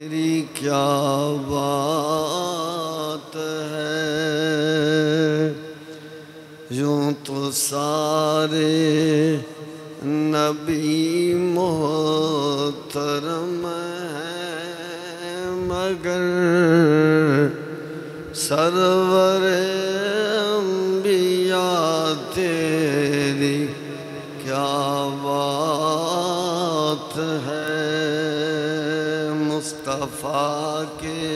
تیری کیا بات ہے، یوں تو سارے نبی محترم ہیں، مگر سرور انبیاء تیری کیا بات ہے۔ مصطفیٰ کے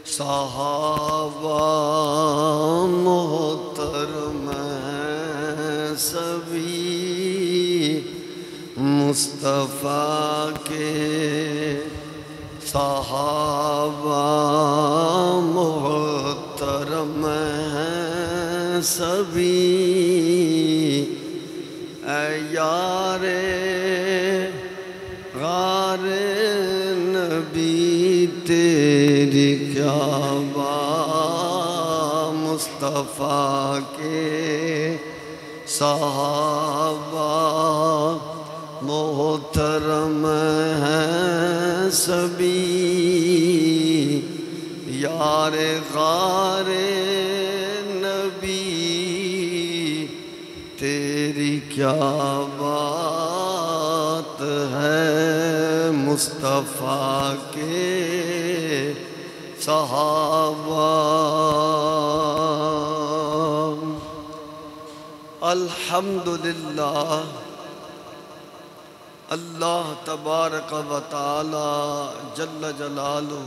صحابہ محترم ہیں سبھی، مصطفیٰ کے صحابہ محترم ہیں سبھی۔ اے یار غار نبی تیری کیا بات، مصطفیٰ کے صحابہ محترم ہیں سبھی، یار غار نبی تیری کیا بات ہے، مصطفیٰ کے صحابہ۔ الحمدللہ، اللہ تبارک و تعالی جل جلالہ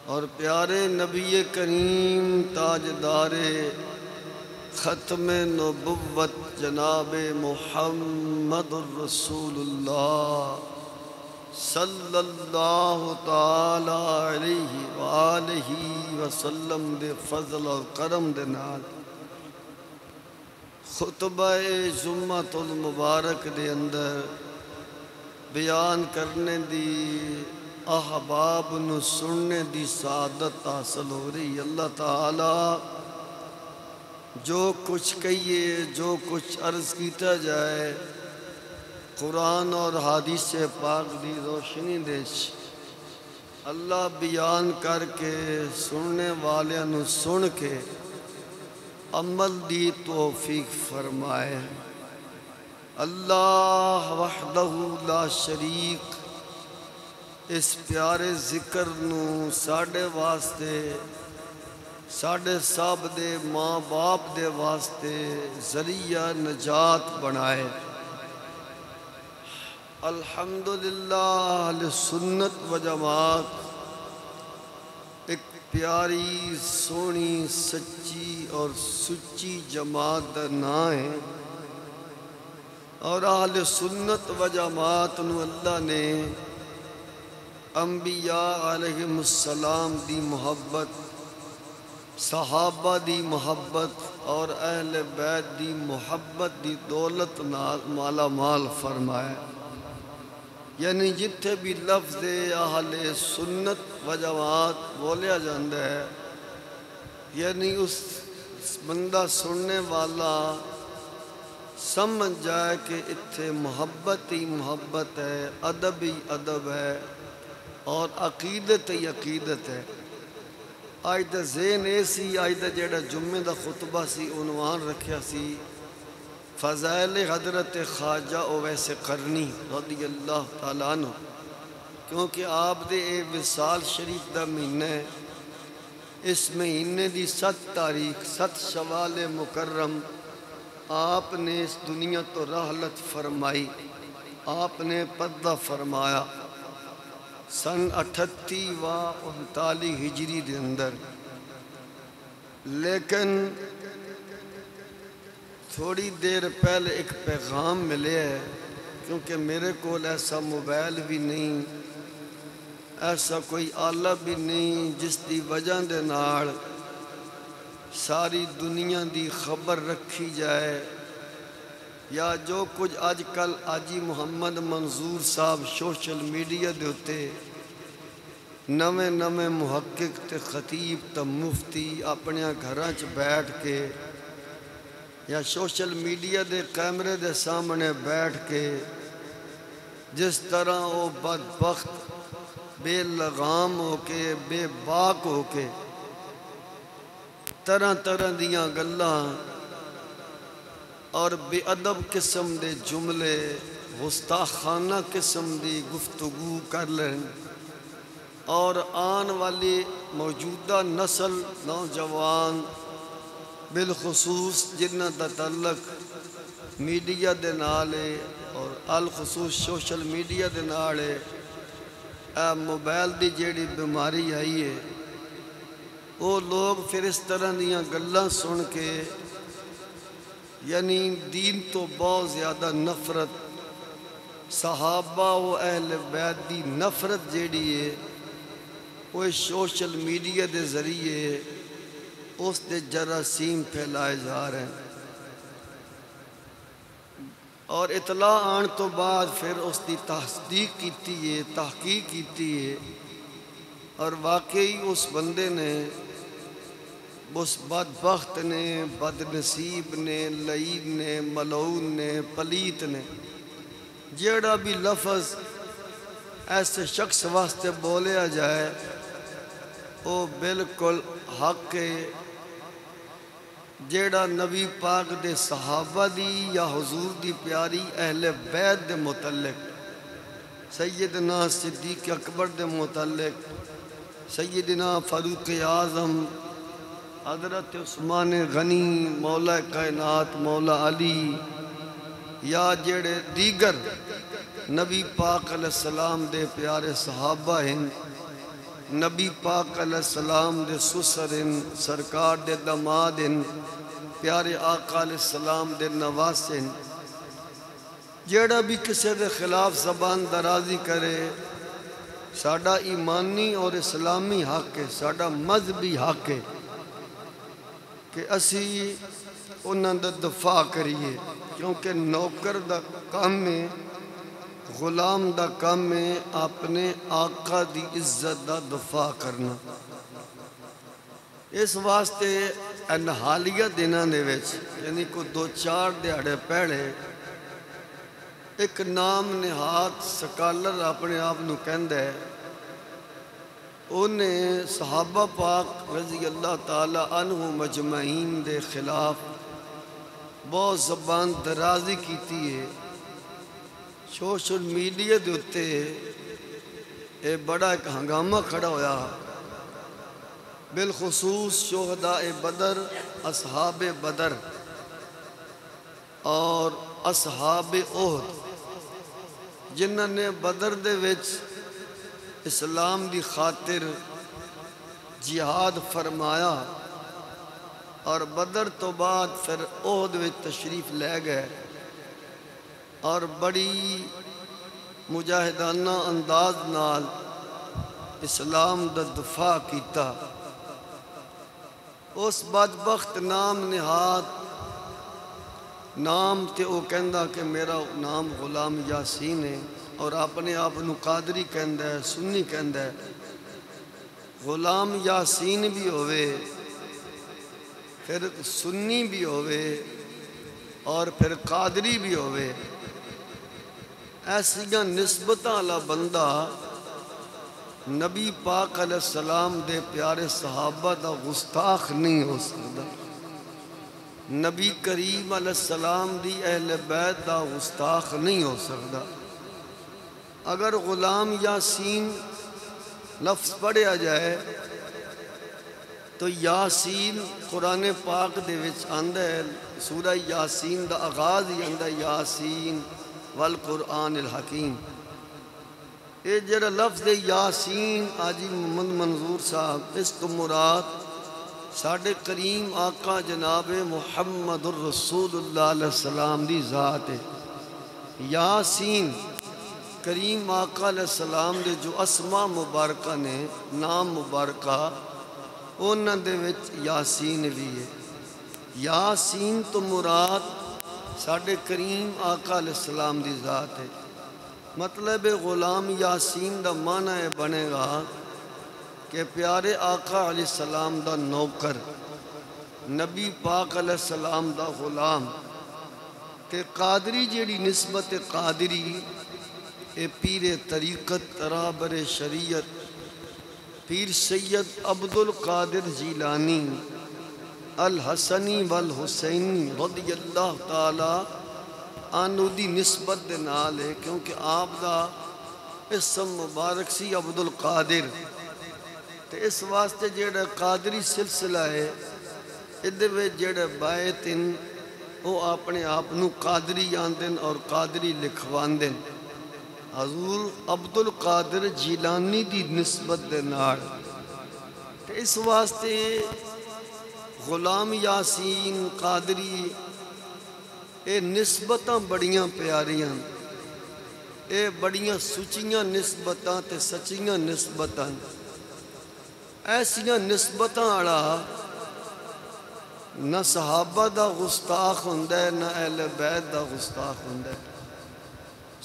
اور پیارے نبی کریم تاجدار ختم نبوت جناب محمد الرسول اللہ صلی اللہ تعالی علیہ وآلہ وسلم دے فضل اور کرم دے نال خطبہ جمعۃ المبارک دے اندر بیان کرنے دی احباب نو سننے دی سعادت حاصل ہو رہی۔ اللہ تعالی جو کچھ کہیے، جو کچھ عرض کیتا جائے، قرآن اور حدیث پاک دی روشنی دے اللہ بیان کر کے سننے والیاں نو سن کے عمل دی توفیق فرمائے۔ اللہ وحدہ لا شریک اس پیارے ذکر نو ساڑھے واسطے، ساڑھے صاحب دے ماں باپ دے واسطے ذریعہ نجات بنائے۔ الحمدللہ اہل سنت و جماعت ایک پیاری سونی سچی اور سچی جماعت دا نام ہے، اور اہل سنت و جماعت نو اللہ نے انبیاء علیہم السلام دی محبت، صحابہ دی محبت اور اہل بیت دی محبت دی دولت نال مالا مال فرمایا۔ یعنی جتھے بھی لفظ اہل سنت و جماعت بولیا جاندہ ہے، یعنی اس بندہ سننے والا سمجھ جائے کہ اتھے محبت ہی محبت ہے، ادب ہی ادب ہے اور عقیدت ہی عقیدت ہے۔ آج دا ذہن ایسی، آج دا جیڑا جمعہ دا خطبہ سی عنوان رکھیا سی فضائل حضرت خواجہ اویس قرنی رضی اللہ تعالیٰ عنہ، کیونکہ آپ دے اے وصال شریف دا مہینہ ہے۔ اس مہینے دی 7 تاریخ 7 شوال مکرم آپ نے اس دنیا تو رحلت فرمائی، آپ نے پردہ فرمایا سن 38 و 39 ہجری دے اندر۔ لیکن تھوڑی دیر پہلے ایک پیغام ملے ہے، کیونکہ میرے کول ایسا موبائل بھی نہیں، ایسا کوئی آلہ بھی نہیں جس دی وجہ دے نال ساری دنیا دی خبر رکھی جائے، یا جو کچھ آج کل آجی محمد منظور صاحب سوشل میڈیا دے ہوتے نویں نویں محقق تے خطیب تے مفتی اپنے گھراں چ بیٹھ کے یا سوشل میڈیا دے کیمرے دے سامنے بیٹھ کے جس طرح وہ بدبخت بے لغام ہو کے بے باک ہو کے طرح طرح دیاں گلاں اور بے ادب قسم دے جملے گستاخانہ قسم دی گفتگو کر لیں اور آن والی موجودہ نسل نوجوان بالخصوص جنہ دا تعلق میڈیا دے نال ہے اور الخصوص سوشل میڈیا دے نال ہے موبائل دی جیڑی بیماری آئی ہے وہ لوگ پھر اس طرح دیاں گلاں سن کے یعنی دین تو بہت زیادہ نفرت صحابہ و اہل بیت دی نفرت جیڑی ہے وہ سوشل میڈیا دے ذریعے اس دے جراثیم پھیلائے جا رہے ہیں اور اطلاع آن تو بعد پھر اس دی تصدیق کیتی ہے تحقیق کیتی ہے اور واقعی اس بندے نے اس بدبخت نے بدنصیب نے لعین نے ملعون نے پلیت نے جیڑا بھی لفظ ایسے شخص واسطے بولیا جائے وہ بالکل حق ہے جیڑا نبی پاک دے صحابہ دی یا حضور دی پیاری اہل بیت دے متعلق سیدنا صدیق اکبر دے متعلق سیدنا فاروق اعظم حضرت عثمان غنی مولا کائنات مولا علی یا جیڑے دیگر نبی پاک علیہ السلام دے پیارے صحابہ ہیں نبی پاک علیہ السلام دے سسر ہیں سرکار دے دماد ہیں پیارے آقا علیہ السلام دے نواس ہیں جیڑا بھی کسی دے خلاف زبان درازی کرے ساڑا ایمانی اور اسلامی حق ہے ساڑا مذہبی حق ہے کہ اسی انہاں دا دفاع کریے کیونکہ نوکر دا کام میں غلام دا کام میں اپنے آقا دی عزت دا دفاع کرنا اس واسطے ان حالیہ دنوں دے وچ یعنی کو 2-4 دیہڑے پہلے ایک نام نہاد سکالر اپنے آپ نو کہندا ہے انہیں صحابہ پاک رضی اللہ تعالی عنہ مجمعین دے خلاف بہت زبان درازی کیتی ہے سوشل میڈیا دے اتے اے بڑا ایک ہنگامہ کھڑا ہویا بالخصوص شہداء بدر اصحاب بدر اور اصحاب احد جنہوں نے بدر دے وچ اسلام دی خاطر جہاد فرمایا اور بدر تو بعد پھر احد وچ تشریف لے گئے اور بڑی مجاہدانہ انداز نال اسلام دا دفاع کیتا اس بدبخت نام نہاد نام تے او کہندا کہ میرا نام غلام یاسین ہے اور اپنے آپ نو قادری کہندا ہے سنی کہندا ہے غلام یاسین بھی ہوئے پھر سنی بھی ہوئے اور پھر قادری بھی ہوئے ایسیاں نسبتاں والا بندہ نبی پاک علیہ السلام دے پیارے صحابہ دا غستاخ نہیں ہو سکتا نبی کریم علیہ السلام دی اہل بیت دا غستاخ نہیں ہو سکتا اگر غلام یاسین لفظ پڑھیا جائے تو یاسین قرآن پاک دے وچ آندا ہے سورہ یاسین دا آغاز ہی آندا ہے یاسین والقرآن الحکیم یہ جڑا لفظ ہے یاسین آجی محمد منظور صاحب اس کو مراد ساڑھے کریم آقا جناب محمد الرسول اللہ علیہ السلام دی ذات ہے یاسین کریم آقا علیہ السلام دے جو اسماء مبارکہ نے نام مبارکہ انہاں دے وچ یاسین بھی ہے یاسین تو مراد ساڑھے کریم آقا علیہ السلام دی ذات ہے مطلب غلام یاسین دا معنی ہے بنے گا کہ پیارے آقا علیہ السلام دا نوکر نبی پاک علیہ السلام دا غلام کہ قادری جیڑی نسبت قادری اے پیر طریقت رہبر شریعت پیر سید عبد القادر جیلانی الحسنی والحسینی رضی اللہ تعالی عنہ دی نسبت دے نال ہے، کیونکہ آپ دا اسم مبارک سی عبد القادر، تے اس واسطے جیڑا قادری سلسلہ ہے ادھے وچ جیڑے بائتن وہ اپنے آپ نو قادری آندن اور قادری لکھواندن۔ حضور عبد القادر جیلانی دی نسبت دے نال تے اس واسطے غلام یاسین قادری اے نسبتاں بڑیاں پیاریاں، اے بڑیاں سچیاں نسبتاں تے سچیاں نسبتاں، ایسیاں نسبتاں آڑا نہ صحابہ دا گستاخ ہوندہ ہے نہ اہل بیت دا گستاخ ہوندہ ہے۔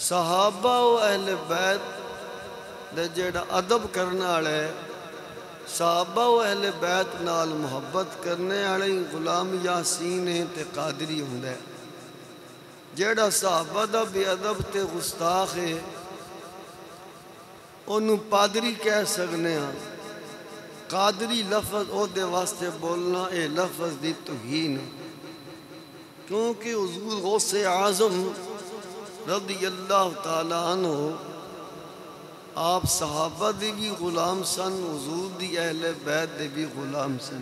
صحابہ و اہل بیت دے جیڑا ادب کرنا آڑے، صحابہ و اہل بیت نال محبت کرنے آڑے غلام یاسین تے قادری ہوندہ ہے۔ جیڑا صحابہ دا بے ادب تے گستاخ ہے انہوں پادری کہہ سکنے ہیں، قادری لفظ او دے واسطے بولنا اے لفظ دی توہین ہے، کیونکہ حضور غوث اعظم رضی اللہ تعالیٰ عنہ آپ صحابہ دی بھی غلام سن، حضور دی اہل بیت دی بھی غلام سن،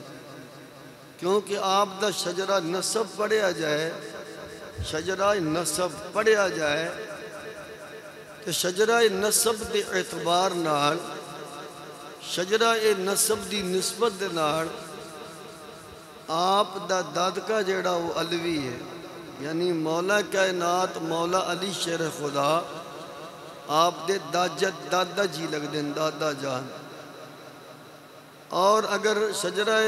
کیونکہ آپ دا شجرہ نسب پڑھیا جائے، شجرہ نسب پڑھیا جائے تو شجرہ نسب دے اعتبار نال، شجرہ نسب دی نسبت دے نال آپ دا دادکا جیڑا وہ علوی ہے، یعنی مولا کائنات مولا علی شیر خدا آپ دے دادا جی لگ دیں، دادا جان۔ اور اگر شجرہ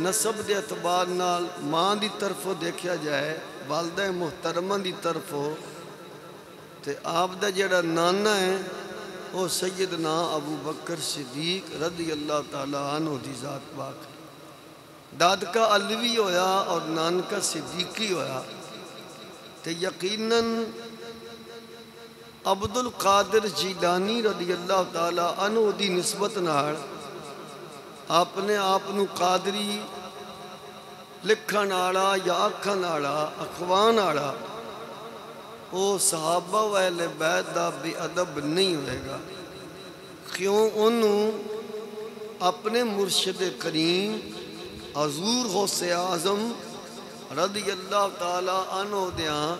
نسب دے اعتبار نال ماں دی طرفوں دیکھا جائے، والدہ محترمہ دی طرفوں، تے آپ دا جیڑا نانا ہے وہ سیدنا ابو بکر صدیق رضی اللہ تعالیٰ عنہ دی ذات پاک، دادکا علوی ہویا اور نانکا صدیقی ہویا، تے یقیناً عبد القادر جیلانی رضی اللہ تعالیٰ عنہ دی نسبت نال اپنے آپنو قادری لکھن آڑا یا آکھن آڑا اخوان آڑا وہ صحابہ و اہل بیت دا بے ادب نہیں ہوئے گا، کیوں انہوں اپنے مرشد کریم حضور غوث اعظم رضی اللہ تعالیٰ عنہ دیاں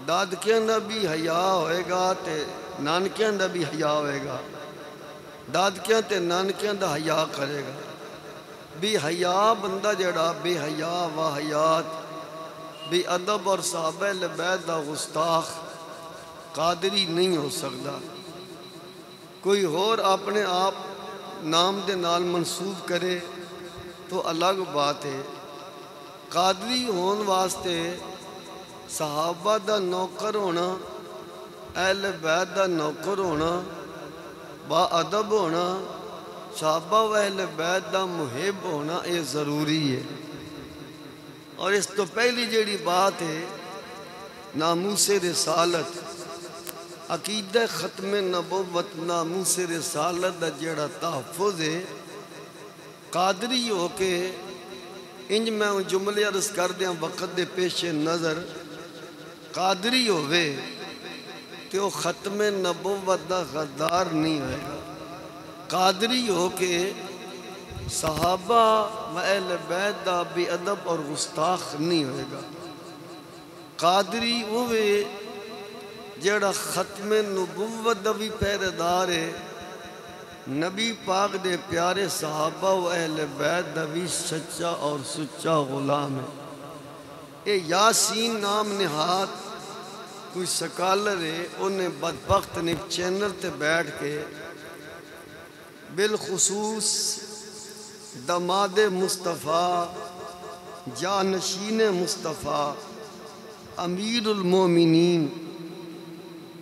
دادکیاں دا بھی حیا ہوئے گا تے نانکیاں دا بھی حیا ہوئے گا، دادکیاں تے نانکیاں دا حیا کرے گا۔ بے حیا بندہ جڑا بے حیا و حیات بے ادب اور صحابہ اہل بیت دا گستاخ قادری نہیں ہو سکتا۔ کوئی اور اپنے آپ نام دے نال منسوب کرے تو الگ بات ہے، قادری ہون واسطے صحابہ دا نوکر ہونا، اہل بیت دا نوکر ہونا، با ادب ہونا، صحابہ و اہل بیت دا محب ہونا یہ ضروری ہے۔ اور اس تو پہلی جیڑی بات ہے ناموس رسالت، عقیدہ ختم نبوت ناموس رسالت دا جیڑا تحفظ ہے، قادری ہو کے انج میں جملے عرض کر دیا وقت دے پیش نظر، قادری ہوئے تو وہ ختم نبوت دا غدار نہیں ہوئے گا، قادری ہو کے صحابہ و اہل بیت دا بے ادب اور گستاخ نہیں ہوئے گا، قادری ہوئے جیڑا ختم نبوت دا بھی پہرےدار ہے، نبی پاک دے پیارے صحابہ و اہل بیت دا بھی سچا اور سچا غلام ہے۔ اے یاسین نام نہاد کوئی سکالر ہے، انہیں بدبخت نے چینل تے بیٹھ کے بالخصوص دماد مصطفیٰ جانشین مصطفیٰ امیر المومنین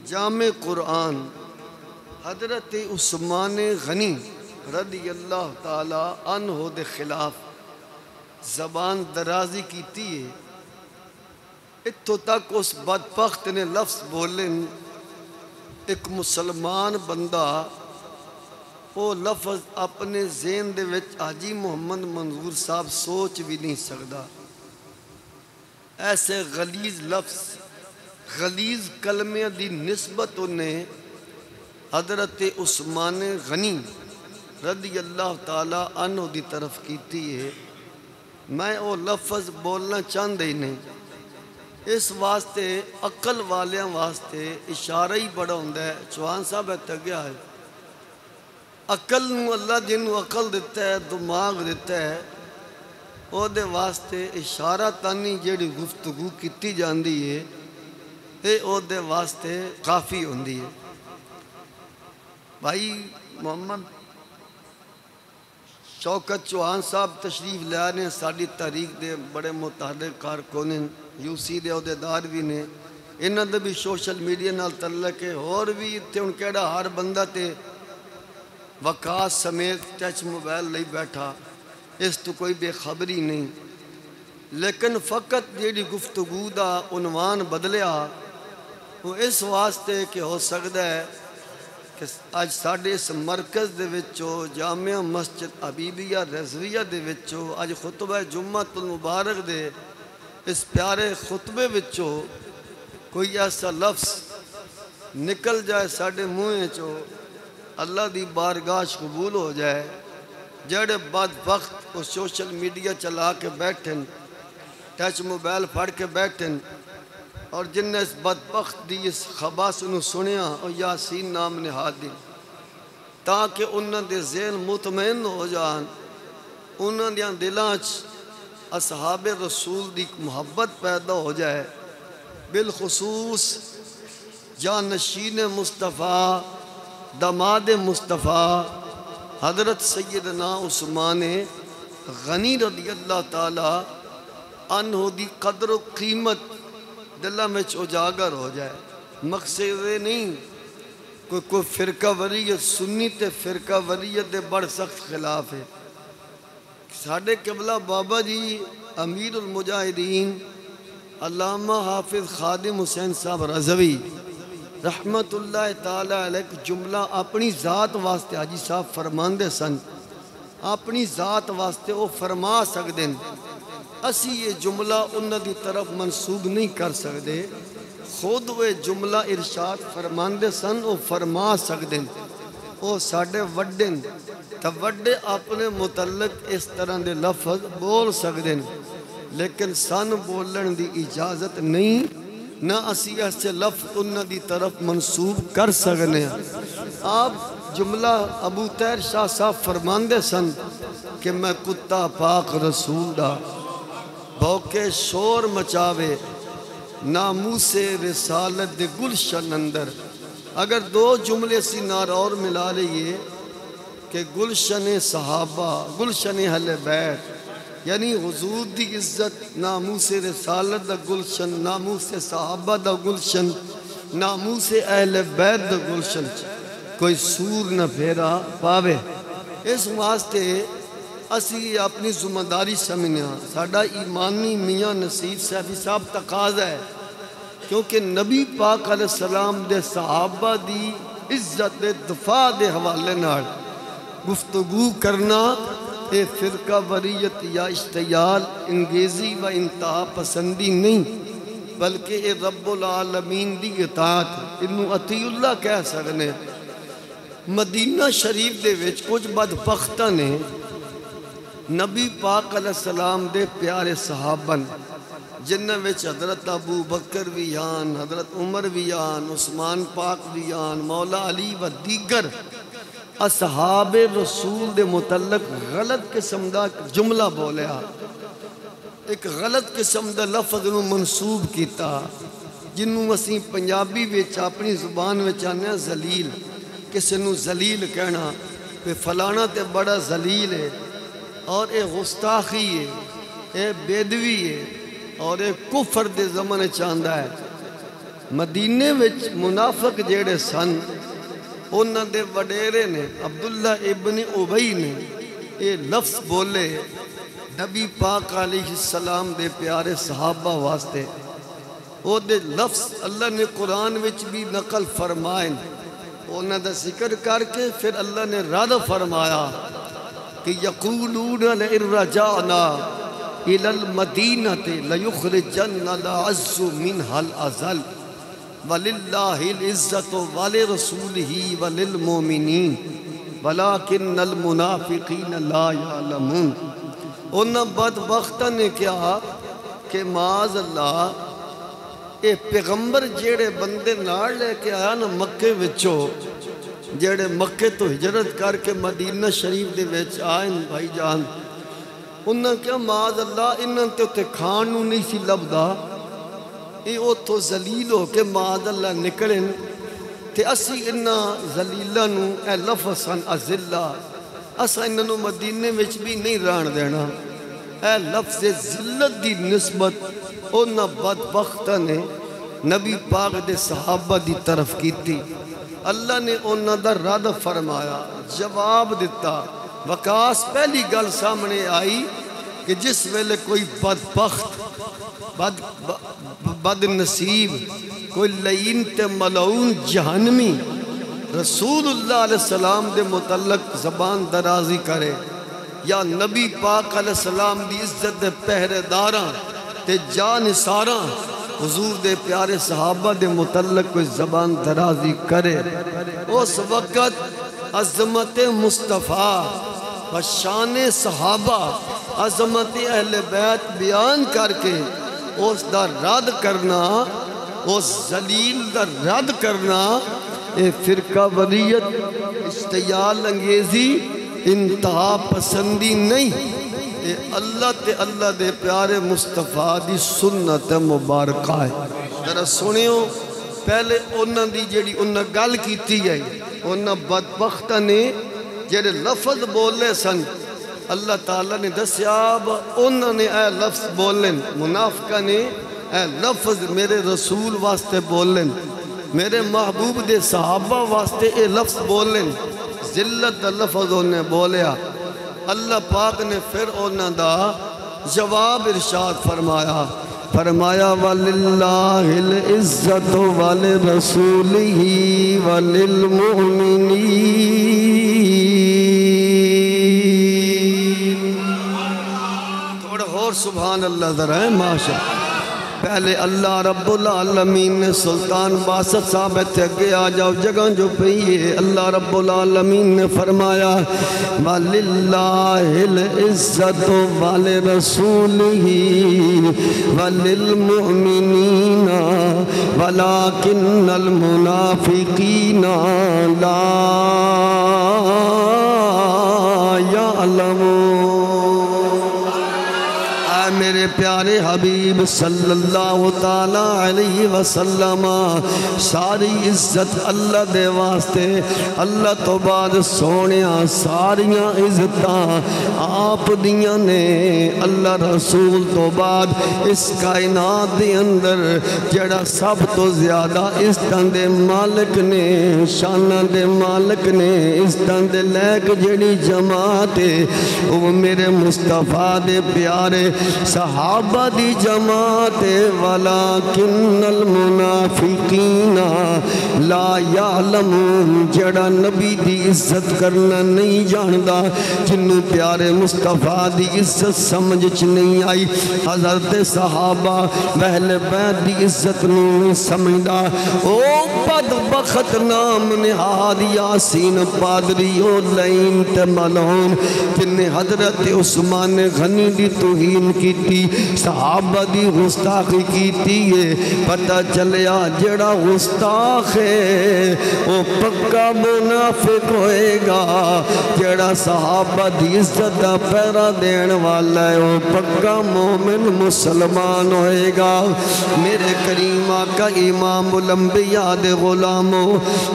جامع قرآن حضرت عثمان غنی رضی اللہ تعالی عنہ دے خلاف زبان درازی کیتی ہے، اتھو تک اس بدبخت نے لفظ بولن ایک مسلمان بندہ وہ لفظ اپنے ذہن دے وچ حاجی محمد منظور صاحب سوچ بھی نہیں سکتا. ایسے غلیظ لفظ غلیظ کلمے دی نسبت انہیں حضرت عثمان غنی رضی اللہ تعالیٰ عنہ دی طرف کیتی ہے. میں وہ لفظ بولنا چاہتا ہی نہیں. اس واسطے عقل والیاں واسطے اشارہ ہی بڑا ہوندہ ہے. چوہان صاحب ہے گیا ہے عقل نو اللہ جنہوں عقل دیتا ہے دماغ دیتا ہے او دے واسطے اشارہ تانی جیڑی گفتگو کیتی جاندی ہے اے او دے واسطے کافی ہوندی ہے. بھائی محمد شوکت چوہان صاحب تشریف لے آنے ساڑی تحریک دے بڑے متحرک کارکن یوسی دے عہدیدار بھی نے انہاں دے بھی سوشل میڈیا نال تعلق ہے اور بھی اتھے ان کیڑا ہر بندہ تے وقاص سمیت ٹچ موبائل لئی بیٹھا اس تو کوئی بے خبری نہیں. لیکن فقط جیڑی گفتگو دا عنوان بدلیا وہ اس واسطے کہ ہو سکتا ہے کہ آج ساڑھے اس مرکز دے وچو جامعہ مسجد حبیبیہ رضویہ دے وچو آج خطبہ جمعہ المبارک دے اس پیارے خطبے وچو کوئی ایسا لفظ نکل جائے ساڑھے منہ چو اللہ دی بارگاہ قبول ہو جائے. جڑے بعد وقت وہ سوشل میڈیا چلا کے بیٹھن ٹچ موبائل پھڑ کے بیٹھن اور جن نے اس بدبخت دی اس خباس انہوں سنیا اور یاسین نام نہاد دی تاکہ انہوں دے ذہن مطمئن ہو جان انہوں دے دلانچ اصحاب رسول دی محبت پیدا ہو جائے. بالخصوص جانشین مصطفیٰ داماد مصطفیٰ حضرت سیدنا عثمان غنی رضی اللہ تعالیٰ عنہ دی قدر و قیمت دلہ میں اجاگر ہو جائے. مقصد نہیں کوئی فرقہ وریت سنی تے فرقہ وریت دے بڑھ سخت خلاف ہے. ساڑھے قبلہ بابا جی امیر المجاہدین علامہ حافظ خادم حسین صاحب رضوی رحمت اللہ تعالیٰ علیہ جملہ اپنی ذات واسطے حاجی صاحب فرمان دے سن اپنی ذات واسطے وہ فرما سکتے ہیں. اسی یہ جملہ انہوں دی طرف منسوب نہیں کر سکتے. خود وہ جملہ ارشاد فرمان دے سن وہ فرما سکتے ہیں. وہ ساڑھے وڈن تا وڈے اپنے متعلق اس طرح دے لفظ بول سکتے ہیں لیکن سن بولن دی اجازت نہیں نہ اسی ایسے لفظ انہوں دی طرف منسوب کر سکنے ہیں. آپ جملہ ابو طاہر شاہ صاحب فرماندے سن کہ میں کتا پاک رسول دا بھوکے شور مچاوے ناموس رسالت دے گلشن اندر. اگر دو جملے سی نار اور ملا لئیے کہ گلشن صحابہ گلشن اہل بیت یعنی حضور دی عزت ناموس رسالت دا گلشن ناموس صحابہ دا گلشن ناموس اہل بیت دا گلشن کوئی سور نہ پھیرا پاوے. اس واسطے اسی اپنی ذمہ داری سمجھنا ساڑھا ایمانی میاں نصیر سیفی صاحب تقاضا ہے کیونکہ نبی پاک علیہ السلام دے صحابہ دی عزت دے دفاع دے حوالے نال گفتگو کرنا اے فرقہ وریت یا اشتیال انگیزی و انتہا پسندی نہیں بلکہ اے رب العالمین دی اطاعت انہوں عطی اللہ کہہ سکنے. مدینہ شریف دے وچ کچھ بدبختہ نے نبی پاک علیہ السلام دے پیارے صحابن جنہ وچ حضرت ابو بکر بھی آن حضرت عمر بھی آن عثمان پاک بھی آن مولا علی و دیگر اصحاب رسول دے متعلق غلط قسم دا جملہ بولیا ایک غلط قسم دا لفظ نو منسوب کیتا جنہوں اسی پنجابی وچ اپنی زبان وچ آنے ذلیل کسی نو ذلیل کہنا کہ فلانا تے بڑا ذلیل ہے اور اے غستاخی ہے اے بیدوی ہے اور اے کفر دے زمانے چاندہ ہے. مدینے وچ منافق جیڑے سن انہاں دے وڈیرے نے عبداللہ ابن عبی نے اے لفظ بولے نبی پاک علیہ السلام دے پیارے صحابہ واسطے وہ دے لفظ اللہ نے قرآن وچ بھی نقل فرمائیں، انہاں دا ذکر کر کے پھر اللہ نے رد فرمایا کہ یقولون لئن رجعنا الى المدینة لیخرجن الأعز منها الأذل وللہ العزت ولرسولہ وللمؤمنین ولکن المنافقین لا یعلمون۔ انہاں بدبختاں نے کہا کہ معاذ اللہ اے پیغمبر جیڑے بندے نال لے کے آیا نا مکے وچوں، جیڑے مکے تو ہجرت کر کے مدینہ شریف دے وچ آئیں بھائی جان، انہاں کہا معاذ اللہ انہاں تے کھان نوں نہیں سی لبدا، اے او تو ذلیل ہو کے معاذ اللہ نکلیں تے اسی انہاں ذلیلہ نوں اے لفظاً ازلہ اسا انہاں نوں مدینے وچ بھی نہیں رہن دینا۔ اے لفظ ذلت دی نسبت انہاں بدبختاں نے نبی پاک دے صحابہ دی طرف کیتی، اللہ نے انہاں دا رد فرمایا، جواب دیتا۔ وقاس پہلی گل سامنے آئی کہ جس ویلے کوئی بدبخت بد نصیب کوئی لعین تے ملعون جہنمی رسول اللہ علیہ السلام دے متعلق زبان درازی کرے، یا نبی پاک علیہ السلام دی عزت دے پہرے داراں تے جانثاراں حضور دے پیارے صحابہ دے متعلق کوئی زبان درازی کرے، اس وقت عظمت مصطفیٰ و شان صحابہ، عظمت اہل بیت بیان کر کے اس دا رد کرنا، اس ذلیل دا رد کرنا، اے فرقہ وریت اشتعال انگیزی انتہا پسندی نہیں، اے اللہ دے پیارے مصطفیٰ دی سنت مبارکہ ہے۔ ذرا سنیو، پہلے انہاں دی جیڑی انہاں گل کیتی ہے، انہاں بدبختہ نے جیڑے لفظ بولے سن، اللہ تعالیٰ نے دسیاب انہوں نے اے لفظ بولن، منافقہ نے اے لفظ میرے رسول واسطے بولن، میرے محبوب دے صحابہ واسطے اے لفظ بولن، ذلت دا لفظ انہیں بولیا۔ اللہ پاک نے پھر انہوں دا جواب ارشاد فرمایا وَلِلَّهِ الْعِزَّةُ وَلِرَسُولِهِ وَلِلْمُؤْمِنِينَ۔ تھوڑا اور سبحان اللہ ذرا ہے ماشاء۔ پہلے اللہ رب العالمین نے سلطان باسط صاحب اگے آ جاؤ جگہ جو پہیے، اللہ رب العالمین نے فرمایا وَلِلَّهِ الْعِزَّةُ وَلِرَسُولِهِ وَلِلْمُؤْمِنِينَ وَلَكِنَّ الْمُنَافِقِينَ لَا يَعْلَمُونَ۔ میرے پیارے حبیب صلی اللہ تعالیٰ علیہ وسلم، ساری عزت اللہ دے واسطے، اللہ تو بعد سونیاں ساریاں عزتاں آپ دیاں نے، اللہ رسول تو بعد اس کائنات دے اندر جڑا سب تو زیادہ عزتاں دے مالک نے، شانہ دے مالک نے، عزتاں دے لیک جڑی جماعت ہے وہ میرے مصطفیٰ دے پیارے صحابہ دی جماعت وَلَكِنَّ الْمُنَافِقِينَ لَا يَعْلَمُونَ، جڑا نبی دی عزت کرنا نہیں جاندا، جنہوں پیارے مصطفیٰ دی عزت سمجھ نہیں آئی، حضرت صحابہ اہل بیت دی عزت نہیں سمجھدا، او بدبخت نام نہاد یاسین پادری او لعین تے ملعون جنہیں حضرت عثمان غنی دی توہین کی صحابہ دی گستاخی کیتی ہے، پتہ چلیا جڑا گستاخ ہے وہ پکا منافق ہوئے گا، جڑا صحابہ دی عزت دا پیرا دین والا ہے وہ پکا مومن مسلمان ہوئے گا۔ میرے کریم آقا امام الانبیاء دے غلاموں،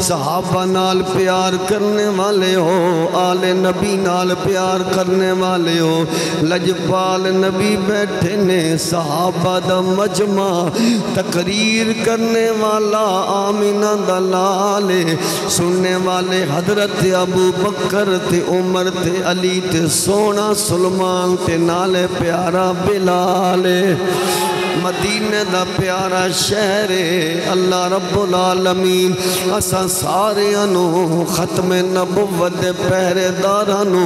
صحابہ نال پیار کرنے والے ہو، آل نبی نال پیار کرنے والے ہو، لجپال نبی بیٹھے بیٹھے نے صحابہ دا مجمع تقریر کرنے والا آمینہ دلال سننے والے حضرت ابو بکر تے عمر تے علی تے سونا سلمان تے نالے پیارا بلال مدینہ دا پیارا شہر اللہ رب العالمین اساں سارے انو ختم نبوت دے پہرے دارانو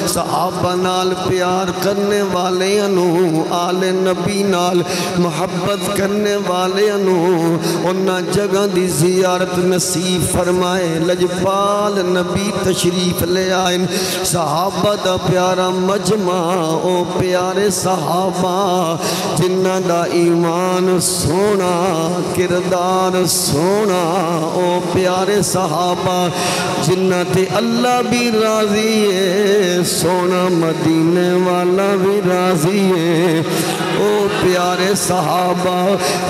صحابہ نال پیار کرنے والے انو آل نبی نال محبت کرنے والے انو انہاں جگہ دی زیارت نصیب فرمائے لجپال نبی تشریف لے آئیں صحابہ دا پیارا مجمع او پیارے صحابہ جنہ دا ایمان سونا کردار سونا او پیارے صحابہ جنہ تے اللہ بھی راضی ہے سونا مدینے والا بھی راضی ہے او پیارے صحابہ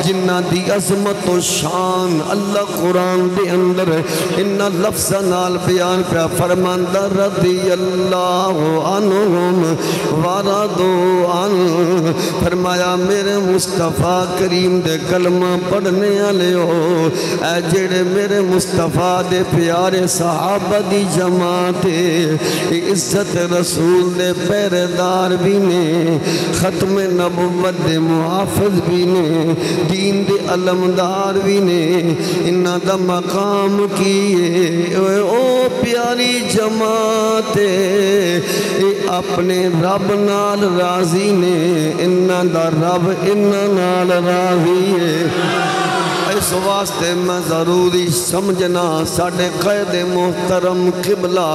جنہ دی عظمت و شان اللہ قرآن دے اندر انہ لفظ نال بیان پہ فرماندہ رضی اللہ عنہم ورضو عنہ فرمایا میرے مصطفیٰ کریم دے کلمہ پڑھنے والے ہو اے جڑے میرے مصطفیٰ دے پیارے صحابہ دی جماعت عزت رسول دے پہرےدار بھی نے ختم نبوت دے محافظ بھی نے دین دے علمدار بھی نے انہاں دا مقام کیے او پیاری جماعت اپنے رب نال راضی نے انہاں دا رب انہاں نال راضی ہے اس واسطے میں ضروری سمجھنا ساڑھے قید محترم قبلہ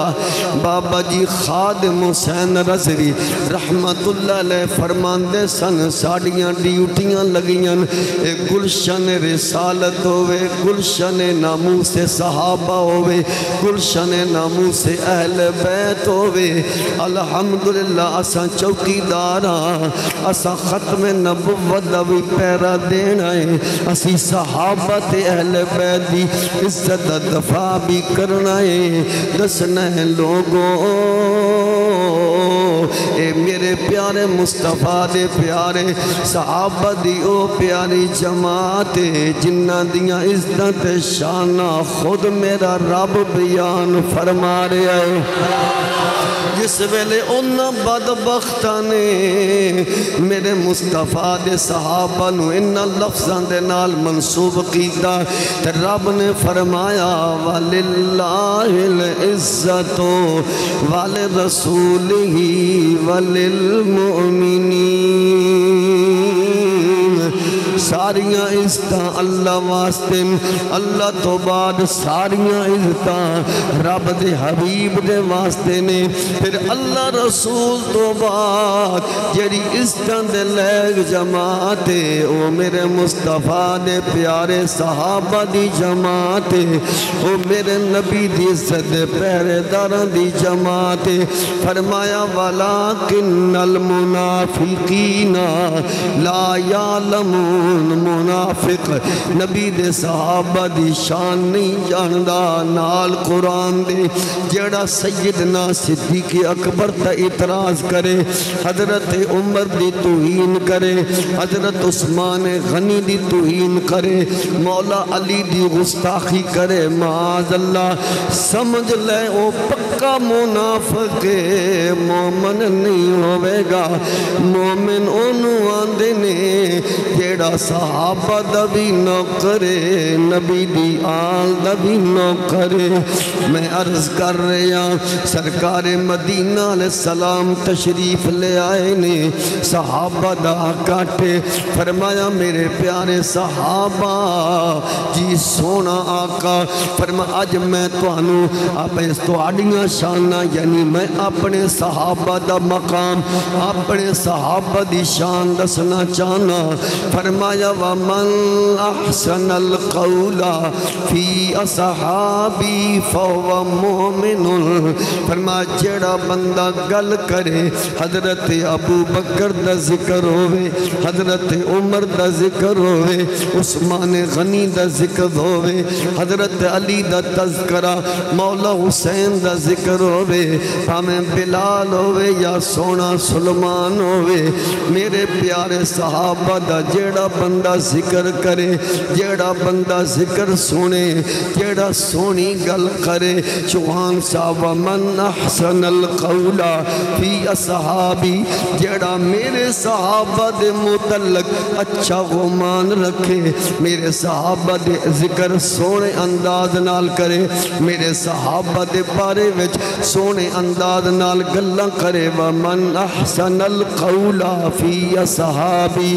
بابا جی خادم حسین رضوی رحمت اللہ علیہ فرماندے سن ساڑیاں ڈیوٹیاں لگیاں گلشن رسالت ہوئے گلشن ناموس صحابہ ہوئے گلشن ناموس اہل بیت ہوئے الحمدللہ اساں چوکی دارا اساں ختم نبوت بھی پیرا دینا ہے اسی صحابہ اہل بیت دی عزت دفاع بھی کرنا ہے دسنا ہے لوگوں اے میرے پیارے مصطفیٰ دے پیارے صحابہ دی او پیاری جماعت جنہ دیاں عزت شانہ خود میرا رب بیان فرما رہا ہے جس ویلے انہاں بدبختاں نے میرے مصطفیٰ دے صحابہ نو انہاں لفظاں دے نال منصوب کیتا تے رب نے فرمایا وَلِلَّهِ الْعِزَّةُ وَلِرَسُولِهِ وَلِلْمُؤْمِنِينَ ساریاں عزتاں اللہ واسطے اللہ تو بعد ساریاں عزتاں رب دے حبیب دے واسطے نے پھر اللہ رسول تو بعد جڑی عزتاں دے لیگ جماعت او میرے مصطفیٰ دے پیارے صحابہ دی جماعت او میرے نبی دی عزت دے پہرے داران دی جماعت فرمایا وَلَكِنَّ الْمُنَافِقِينَ لَا يَعْلَمُونَ منافق نبی دے صحابہ دی شان نہیں جاندہ نال قرآن دے جڑا سیدنا صدیق اکبر تا اعتراض کرے حضرت عمر دی توہین کرے حضرت عثمان غنی دی توہین کرے مولا علی دی گستاخی کرے معاذ اللہ سمجھ لے او پکا منافق مومن نہیں ہوئے گا مومن انہوں آندے نے جیڑا صحابہ دا بھی نہ کرے نبی دی آل دا بھی نہ کرے میں عرض کر رہا سرکار مدینہ علیہ السلام تشریف لے آئے نے صحابہ دا کاٹے فرمایا میرے پیارے صحابہ جی سونا آقا فرمایا آج میں توانو آپ اس توڑیاں شانہ یعنی میں اپنے صحابہ دا مقام اپنے صحابہ دی شان دسنا چاہنا فرمایا فرمایا وَمَنْ أَحْسَنَ الْقَوْلَ فِي أَصْحَابِي فَهُوَ مُؤْمِنٌ فرمایا جیڑا بندہ گل کرے حضرت ابو بکر دا ذکر ہوئے حضرت عمر دا ذکر ہوئے عثمان غنی دا ذکر ہوئے حضرت علی دا تذکرہ مولا حسین دا ذکر ہوئے ہمیں بلال ہوئے یا سونا سلمان ہوئے میرے پیارے صحابہ دا جیڑا بندہ ذکر کرے جیڑا بندہ ذکر سنے جیڑا سونی گل کرے چوہان صاحب من احسن القول فی اصحابی جیڑا میرے صحابہ دے متعلق اچھا گمان رکھے میرے صحابہ دے ذکر سونے انداز نال کرے میرے صحابہ دے بارے وچ سونے انداز نال گلاں کرے ومن احسن القول فی اصحابی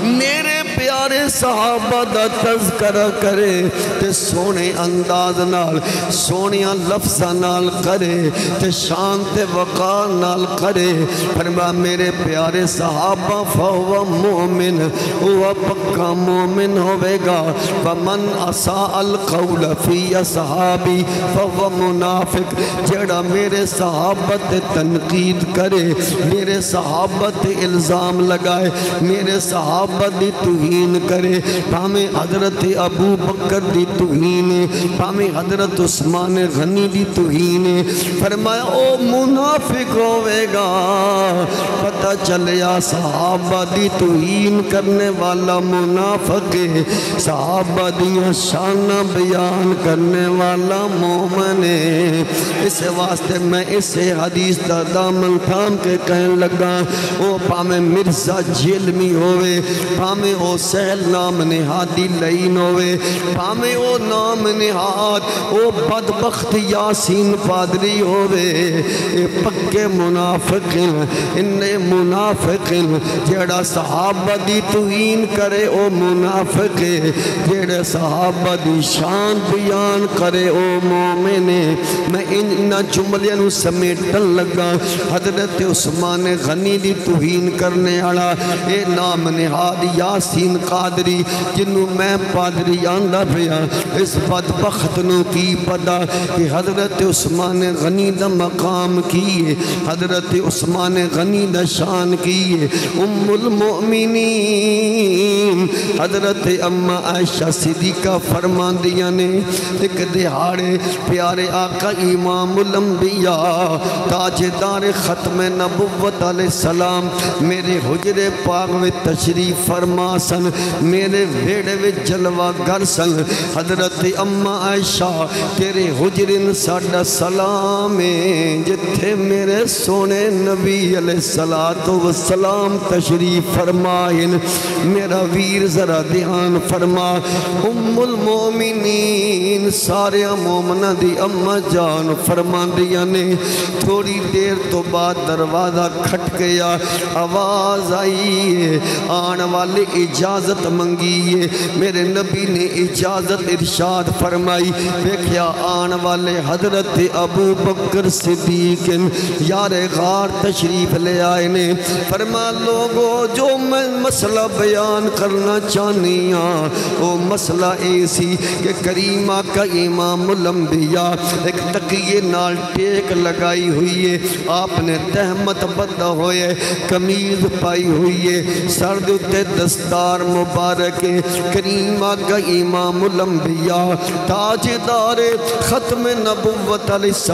میرے پیارے صحابہ دا تذکرہ کرے تے سونے انداز نال سونیاں لفظاں نال کرے تے شان تے وقار نال کرے فرما میرے پیارے صحابہ فہو مومن وہ پکا مومن ہوئے گا ومن اساء القول فی اصحابی فہو منافق جڑا میرے صحابہ تے تنقید کرے میرے صحابہ تے الزام لگائے میرے صحابہ دی توہین کرے پامیں حضرت ابو بکر دی توہین پامیں حضرت عثمان غنی دی توہین فرمایا او منافق ہوئے گا پتہ چلیا صحابہ دی توہین کرنے والا منافق صحابہ دیا شانہ بیان کرنے والا مومن اس واسطے میں اسے حدیث دا دامن تھام کے کہنے لگا او پامیں مرزا جلمی ہوئے پامیں او سہل نام نہادی لین ہوئے پامیں او نام نہاد او بدبخت یاسین پادری ہوئے اے پکے منافقین انہیں منافقین جیڑا صحابہ دی توہین کرے او منافق جیڑا صحابہ دی شان بیان کرے او مومن میں ان جملیاں سمیٹن لگا حضرت عثمان غنی دی توہین کرنے والا اے نام نہاد یاسین قادری جنہوں میں پادری آندہ پیا اس بدبخت نو کی پتا کہ حضرت عثمان غنی دا مقام کیے حضرت عثمان غنی دا شان کیے ام المؤمنین حضرت اما عائشہ صدیقہ فرمان دیا نے ایک دہاڑے پیارے آقا امام الانبیاء تاجدار ختم نبوت علیہ السلام میرے حجر پاک میں تشریف فرما سن میرے ویڑے میں جلوہ گر سن حضرت اما عائشہ تیرے حجرن ساڑھا سلام جتھے میرے سونے نبی علیہ السلام تشریف فرمائن میرا ویر ذرا دھیان فرما ام المومنین سارے مومنہ دی اما جان فرمان دیا نے تھوڑی دیر تو بعد دروازہ کھٹ گیا آواز آئی آن والے اجازت منگی میرے نبی نے اجازت ارشاد فرمائی دیکھیا آن والے حضرت ابو بکر صدیق یار غار تشریف لے آئے نے فرما لوگو جو میں مسئلہ بیان کرنا چاہنی ہاں وہ مسئلہ ایسی کہ کریم آقا امام الانبیاء ایک تقیے نال ٹیک لگائی ہوئی ہے آپ نے تہمت بدہ ہوئے کمیز پائی ہوئی ہے سرد تے دستار مبارک کریم آقا امام الانبیاء تاجدار ختم نبوت علیہ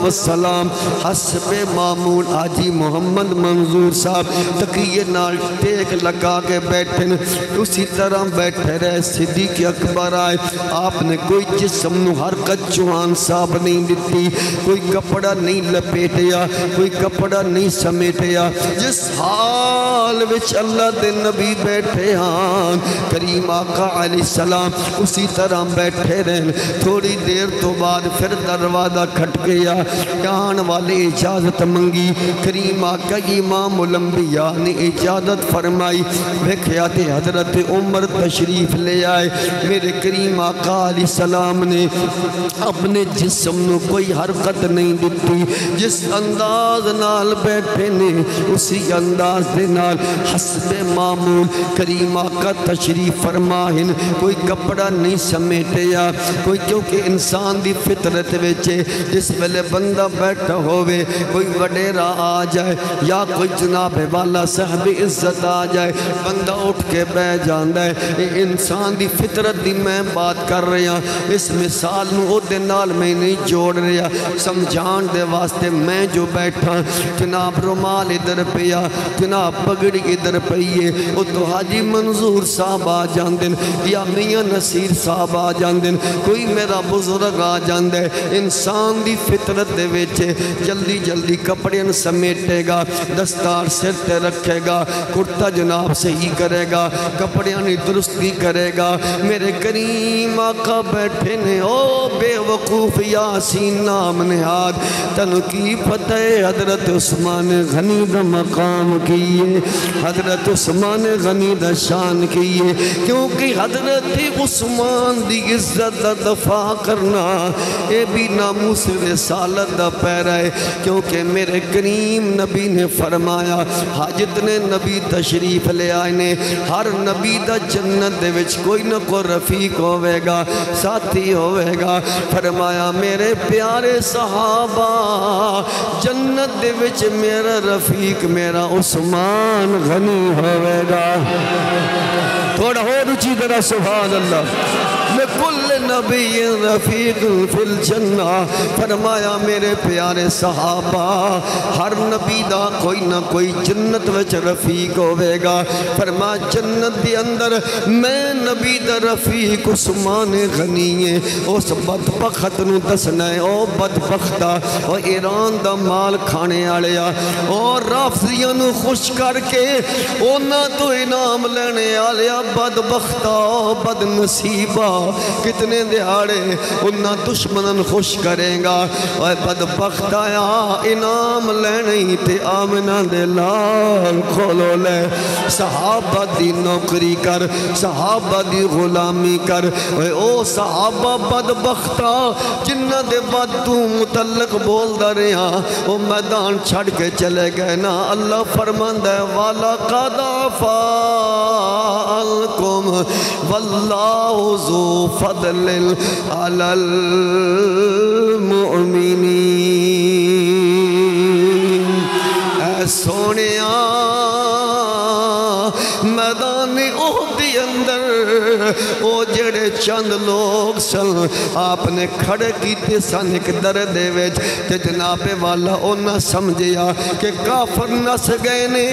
السلام حسب معمول آجی محمد منظور صاحب تقیے نال ٹیک لگا کے بیٹھن اسی طرح بیٹھے رہے صدیق اکبر آئے آپ نے کوئی جسم نو حرکت چوہان صاحب نہیں دیتی کوئی کپڑا نہیں لپیٹیا کوئی کپڑا نہیں سمیٹیا جس حال وچ اللہ دے نبی بیٹھے ہاں کریم آقا علیہ السلام اسی طرح بیٹھے رہن تھوڑی دیر تو بعد پھر دروازہ کھٹ گیا آن والے اجازت منگی کریم آقا امام الانبیاء نے اجازت فرمائی بکھیاتے حضرت عمر تشریف لے آئے میرے کریم آقا علیہ السلام نے اپنے جسم نو کوئی حرکت نہیں دیتی جس انداز نال بیٹھے نے اسی انداز دے نال حسب معمول کریم کریم آقا تشریف فرماہن کوئی کپڑا نہیں سمیٹیا کوئی کیونکہ انسان دی فطرت ویچے جس ویلے بندہ بیٹھا ہوئے کوئی وڈیرا آ جائے یا کوئی جناب والا صاحب عزت آ جائے بندہ اٹھ کے بے جاندہ ہے انسان دی فطرت دی میں بات کر رہا اس مثال نو او دے نال میں نہیں جوڑ رہا سمجھان دے واسطے میں جو بیٹھا جناب رومال ادھر پیا جناب پگڑی ادھر پئیے او تو حاجی منظور صاحب آ جاندن یا میاں نصیر صاحب آ جاندن کوئی میرا بزرگ آ جاندے انسان دی فطرت دے ویچے جلدی جلدی کپڑیاں سمیٹے گا دستار سر تے رکھے گا کرتا جناب صحیح کرے گا کپڑیاں نہیں درستی کرے گا میرے کریم آقا بیٹھے نے او بے وقوف یاسین نام نہاد تن کی فتح حضرت عثمان غنی دا مقام کیے حضرت عثمان غنی دا شان کیے کیونکہ حضرت عثمان دی عزت دا دفاع کرنا اے بھی ناموس رسالت دا پیرا ہے کیونکہ میرے کریم نبی نے فرمایا حاجت نے نبی تشریف لے آئے نے ہر نبی دا جنت دے وچ کوئی نہ کوئی رفیق ہوئے گا ساتھی ہوئے گا فرمایا میرے پیارے صحابہ جنت دے وچ میرا رفیق میرا عثمان غنی ہوئے گا تھوڑا ہو رچی درہ سبحان اللہ لکل نبی رفیق فی الجنہ فرمایا میرے پیارے صحابہ ہر نبی دا کوئی نہ کوئی جنت وچ رفیق ہوئے گا فرمایا جنت دی اندر میں نبی دا رفیق عثمان غنی ہے اس بدبخت نو دسنا ہے او بدبختہ او ایران دا مال کھانے آلیا اور رافضیاں نو خوش کر کے اونا تو انعام لینے آلیا بدبختہ بد نصیبہ کتنے دہاڑے انہا دشمنن خوش کریں گا اور بدبخت آیا انعام لینی تے آمنہ دے لال کھولو لے صحابہ دی نوکری کر صحابہ دی غلامی کر او صحابہ بدبختہ جنہ دے بعد تو متعلق بول دا رہا وہ میدان چھڑ کے چلے گئے نا اللہ فرماندہ ہے وَلَقَدْ عَفَا عَنْكُمْ وَاللَّهُ ذُو فضل علی المؤمنین اے سونیا میدان احد اندر او جڑے چند لوگ سن آپ نے کھڑے کیتے سن ایک دردے ویچ تے جناب والا اونا سمجھیا کہ کافر نس گئے نے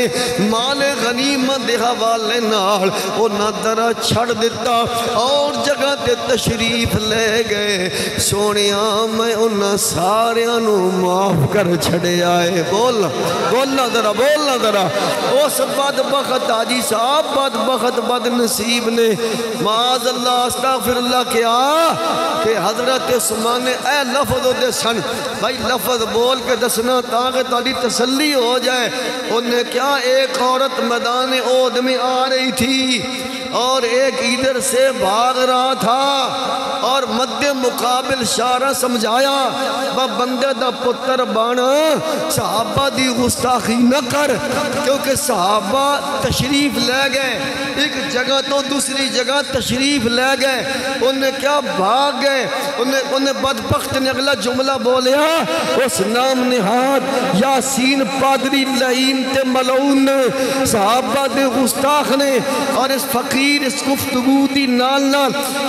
مال غنیمت دے حوالے نال اونا درہ چھڑ دیتا اور جگہ تے تشریف لے گئے سونیا میں اونا ساریاں نو معاف کر چھڑے آئے بولنا ذرا اس بدبخت حاجی صاحب بدبخت بد نصیب نے معاذ اللہ استغفر اللہ کیا کہ حضرت عثمان نے اے لفظ دے سن بھائی لفظ بول کے دسنا تاکہ تالی تسلی ہو جائے انہیں کیا ایک عورت میدان احد میں آ رہی تھی اور ایک ادھر سے بھاگ رہا تھا اور مد مقابل شارہ سمجھایا بندے دا پتر بانا صحابہ دی گستاخی نہ کر کیونکہ صحابہ تشریف لے گئے ایک جگہ تو دوسری جگہ تشریف لے گئے انہیں کیا بھاگ گئے انہیں بدبخت نے اگلا جملہ بولیا اس نام نہاد یاسین پادری لعین تے ملعون نے صحابہ دے گستاخ نے اور اس فقیر اس گفتگو دی نال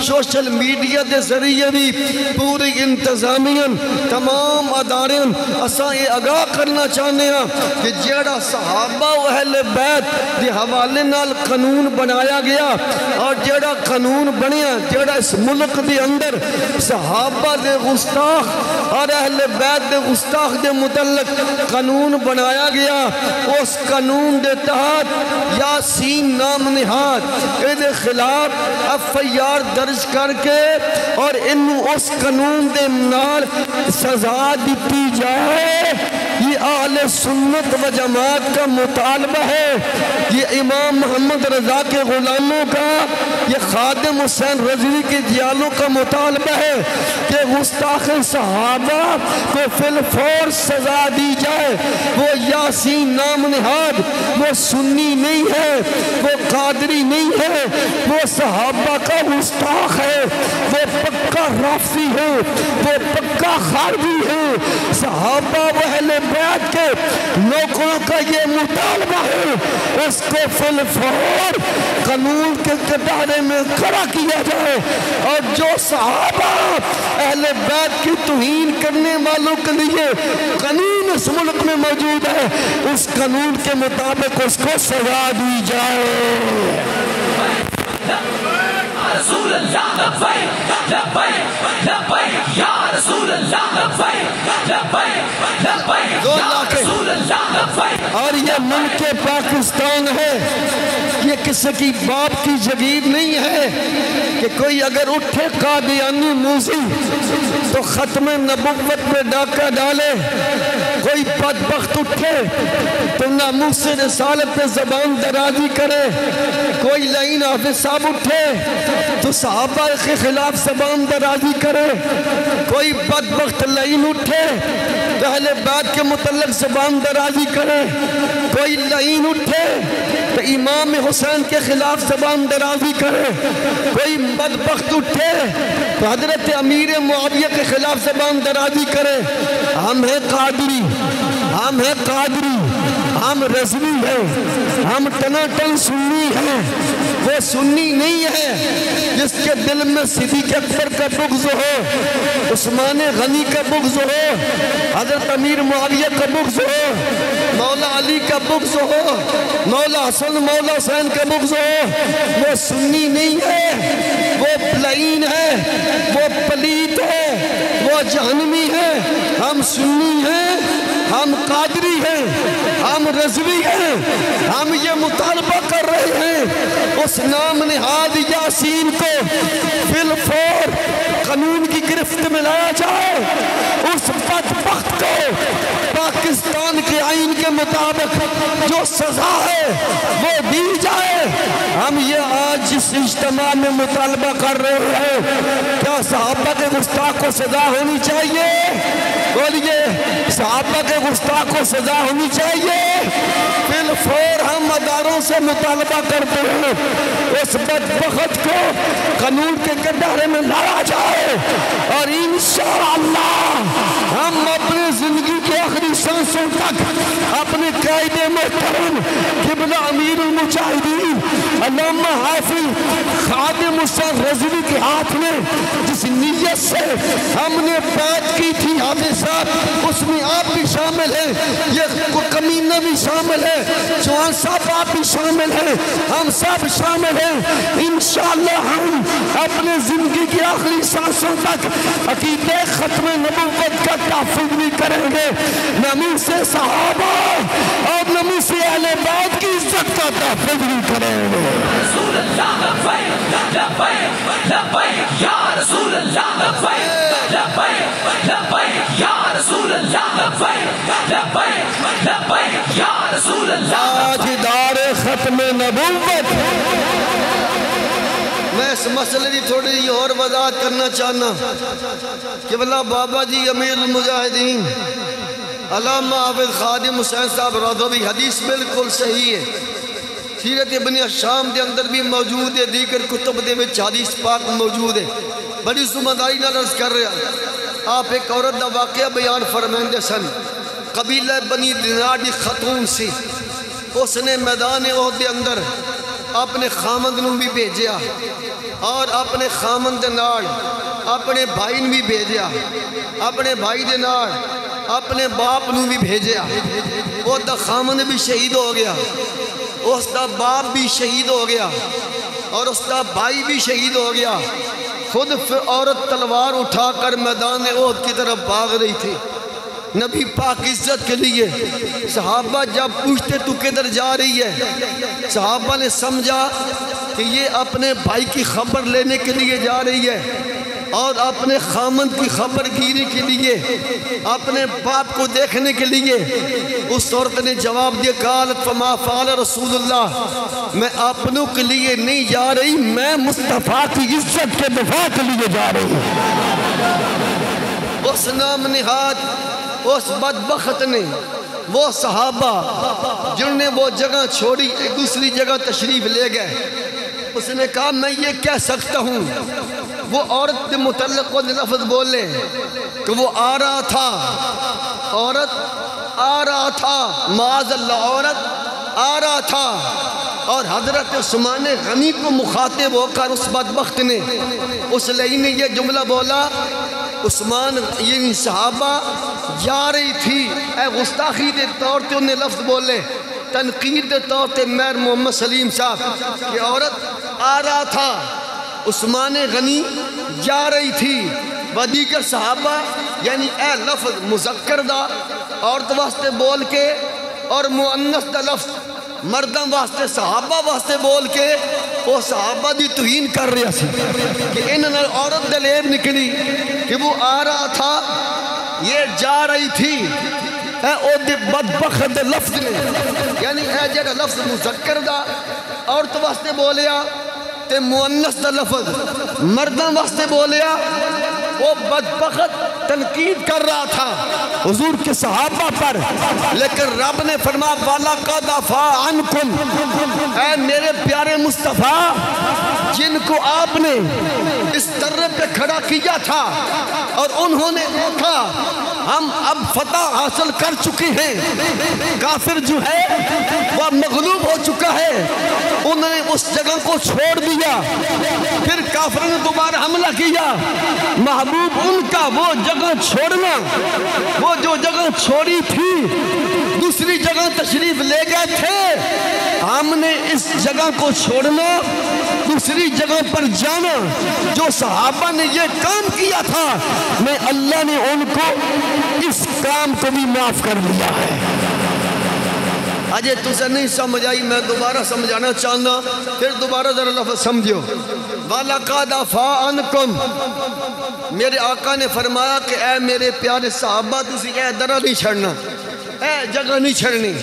سوشل میڈیا دے ذریعے بھی پوری انتظامیہ تمام اداریں اساں یہ آگاہ کرنا چاہنے ہیں کہ جیڑا صحابہ و اہل بیت دی حوالے نال قانون بنایا گیا اور جیڑا قانون بنیا جیڑا اس ملک دی اندر صحابہ دے گستاخ اور اہل بیت دے گستاخ دے متعلق قانون بنایا گیا اس قانون دے تحت یاسین نام نہاد دے خلاف FIR درج کر کے اور انہوں اس قانون دے منال سزا دیتی جائے یہ اہل سنت و جماعت کا مطالبہ ہے، یہ امام محمد رضا کے غلاموں کا، یہ خادم حسین رضوی کے دیالوں کا مطالبہ ہے کہ گستاخ صحابہ کو فی الفور سزا دی جائے۔ وہ یاسین نام نہاد وہ سنی نہیں ہے، وہ قادری نہیں ہے، وہ صحابہ کا گستاخ ہے، وہ پکا رافضی ہے، وہ پکا خارجی ہے۔ صحابہ و اہل بیت کے لوگوں کا یہ مطالبہ ہے، اس کو فی الفور قانون کے کٹارے میں کھڑا کیا جائے، اور جو صحابہ اہل بیت کی توہین کرنے والوں کے لیے قانون اس ملک میں موجود ہے، اس قانون کے مطابق اس کو سزا دی جائے۔ رسول اللہ لبیک لبیک لبیک یا رسول اللہ لبیک لبیک لبیک یا رسول اللہ لبیک۔ اور یہ ملک پاکستان ہے، یہ کسی کی باپ کی جگیر نہیں ہے کہ کوئی اگر اٹھے قادیانی موذی تو ختم نبوت میں ڈاکہ ڈالے، کوئی بدبخت اٹھے تو ناموس رسالت پہ زبان درازی کرے، کوئی لعین حافظ صاحب اٹھے تو صحابہ کے خلاف زبان درازی کرے، کوئی بدبخت لعین اٹھے تو اہل بیت کے متعلق زبان درازی کرے، کوئی لعین اٹھے تو امام حسین کے خلاف زبان درازی کرے، کوئی بدبخت اٹھے تو حضرت امیر معاویہ کے خلاف زبان درازی کرے۔ ہم ہیں قادری، ہم ہیں قادری، ہم رضوی ہیں، ہم ٹناٹن سنی ہیں۔ وہ سنی نہیں ہے جس کے دل میں صدیق اکبر کا بغض ہو، عثمان غنی کا بغض ہو، حضرت امیر معاویہ کا بغض ہو، مولا علی کا بغض ہو، مولا حسن مولا حسین کا بغض ہو۔ وہ سنی نہیں ہے، وہ لعین ہے، وہ پلیت ہے، وہ جہنمی ہے۔ ہم سنی ہیں، ہم قادری ہیں، ہم رضوی ہیں، ہم یہ مطالبہ کر رہے ہیں اس نام نہاد یاسین کو فی الفور قانون کی گرفت میں لایا جائے، اس بدبخت کو پاکستان کے آئین کے مطابق جو سزا ہے وہ دی جائے۔ ہم یہ آج جس اجتماع میں مطالبہ کر رہے ہیں، کیا صحابہ کے گستاخ کو سزا ہونی چاہیے؟ بولیے، صحابہ کے گستاخ کو سزا ہونی چاہیے۔ فی الفور ہم اداروں سے مطالبہ کرتے ہیں اس بدبخت کو قانون کے کٹارے میں لایا جائے، اور انشاءاللہ ہم اپنی زندگی کے آخری سانسوں تک اپنے قائد محترم قبلہ امیر المجاہدین علامہ حافظ خادم حسین رضوی کے ہاتھ میں جس نیت سے ہم نے بات کی تھی حافظ صاحب، اس میں آپ بھی شامل ہیں، یہ کمینہ بھی شامل ہے، جوان صاحب آپ بھی شامل ہیں، ہم سب شامل ہیں۔ انشاءاللہ ہم اپنے زندگی کی آخری سانسوں تک عقیدہ ختم نبوت کا تحفظ بھی کریں گے، ناموس صحابہ اور ناموس اہل بیت کی عزت کا تحفظ بھی کریں گے۔ رسول اللہ لبیک لبیک لبیک یا رسول اللہ لبیک لبیک لبیک یا رسول اللہ لبیک لبیک لبیک یا رسول اللہ۔ تاجدار ختم نبوت، میں اس مسئلے کی تھوڑی جی اور وضاحت کرنا چاہنا کہ بلا بابا جی امیر المجاہدین علامہ حافظ خادم حسین صاحب رضوی حدیث بالکل صحیح ہے، سیرت ابن شام دے اندر بھی موجود ہے، دیگر کتب دے وچ حدیث پاک موجود ہے۔ بڑی ذمہ داری نال عرض کر رہا، آپ ایک عورت دا واقعہ بیان فرمائندے سن، قبیلہ بنی دینار دی خاتون سی، اس نے میدان احد دے اندر اپنے خامند نوں بھی بھیجیا اور اپنے خامند دے نال اپنے بھائی نوں بھی بھیجیا، اپنے بھائی دے نال اپنے باپ نوں بھی بھیجیا۔ وہ دا خامند بھی شہید ہو گیا، اس دا باپ بھی شہید ہو گیا، اور اس دا بھائی بھی شہید ہو گیا۔ خود عورت تلوار اٹھا کر میدان احد کی طرف بھاگ رہی تھی نبی پاک عزت کے لیے۔ صحابہ جب پوچھتے تو کدھر جا رہی ہے، صحابہ نے سمجھا کہ یہ اپنے بھائی کی خبر لینے کے لیے جا رہی ہے، اور اپنے خامند کی خبر گیری کے لیے اپنے باپ کو دیکھنے کے لیے اس عورت نے جواب دیا قالت فما فعل رسول اللہ میں اپنوں کے لیے نہیں جا رہی میں مصطفیٰ کی عزت کے دفاع کے لیے جا رہی ہوں اس نام نہاد اس بدبخت نے وہ صحابہ جنہوں نے وہ جگہ چھوڑی ایک دوسری جگہ تشریف لے گئے اس نے کہا میں یہ کہہ سکتا ہوں وہ عورت کے متعلق وہ لفظ بولے کہ وہ آ رہا تھا عورت آ رہا تھا معاذ اللہ عورت آ رہا تھا اور حضرت عثمان غنی کو مخاطب ہو کر اس بدبخت نے اس لئی نے یہ جملہ بولا عثمان یہ صحابہ جا رہی تھی اے گستاخی دے طور تے انہیں لفظ بولے تنقید دے طور تے میر محمد سلیم صاحب کہ عورت آ رہا تھا عثمان غنی جا رہی تھی ودیگر صحابہ یعنی اے لفظ مذکر دا عورت واسطے بول کے اور مؤنث دا لفظ مردوں واسطے صحابہ واسطے بول کے وہ صحابہ دی توہین کر رہا سی کہ انہوں نے عورت دلیر نکلی کہ وہ آ رہا تھا یہ جا رہی تھی اے او دی بدبخت لفظ نے یعنی اے جڑا لفظ مذکر دا عورت واسطے بولیا تے مؤنث دا لفظ مردوں واسطے بولیا وہ بدبخت تنقید کر رہا تھا حضور کے صحابہ پر لیکن رب نے فرمایا وَلَقَدْ عَفَا عَنْكُمْ اے میرے پیارے مصطفیٰ جن کو آپ نے اس طرح پہ کھڑا کیا تھا اور انہوں نے دیکھا ہم اب فتح حاصل کر چکے ہیں کافر جو ہے وہ مغلوب ہو چکا ہے انہوں نے اس جگہ کو چھوڑ دیا پھر کافر نے دوبارہ حملہ کیا محبوب ان کا وہ جگہ چھوڑنا وہ جو جگہ چھوڑی تھی دوسری جگہ تشریف لے گئے تھے ہم نے اس جگہ کو چھوڑنا دوسری جگہ پر جانا جو صحابہ نے یہ کام کیا تھا میں اللہ نے ان کو اس کام کو بھی معاف کر دیا ہے آجے تُسے نہیں سمجھ آئی میں دوبارہ سمجھانا چاہنا پھر دوبارہ ذرا لفظ سمجھو وَلَقَدْ عَفَا عَنْكُمْ میرے آقا نے فرمایا کہ اے میرے پیارے صحابہ تُسی اے درہ نہیں چھڑنا اے جگہ نہیں چھڑنی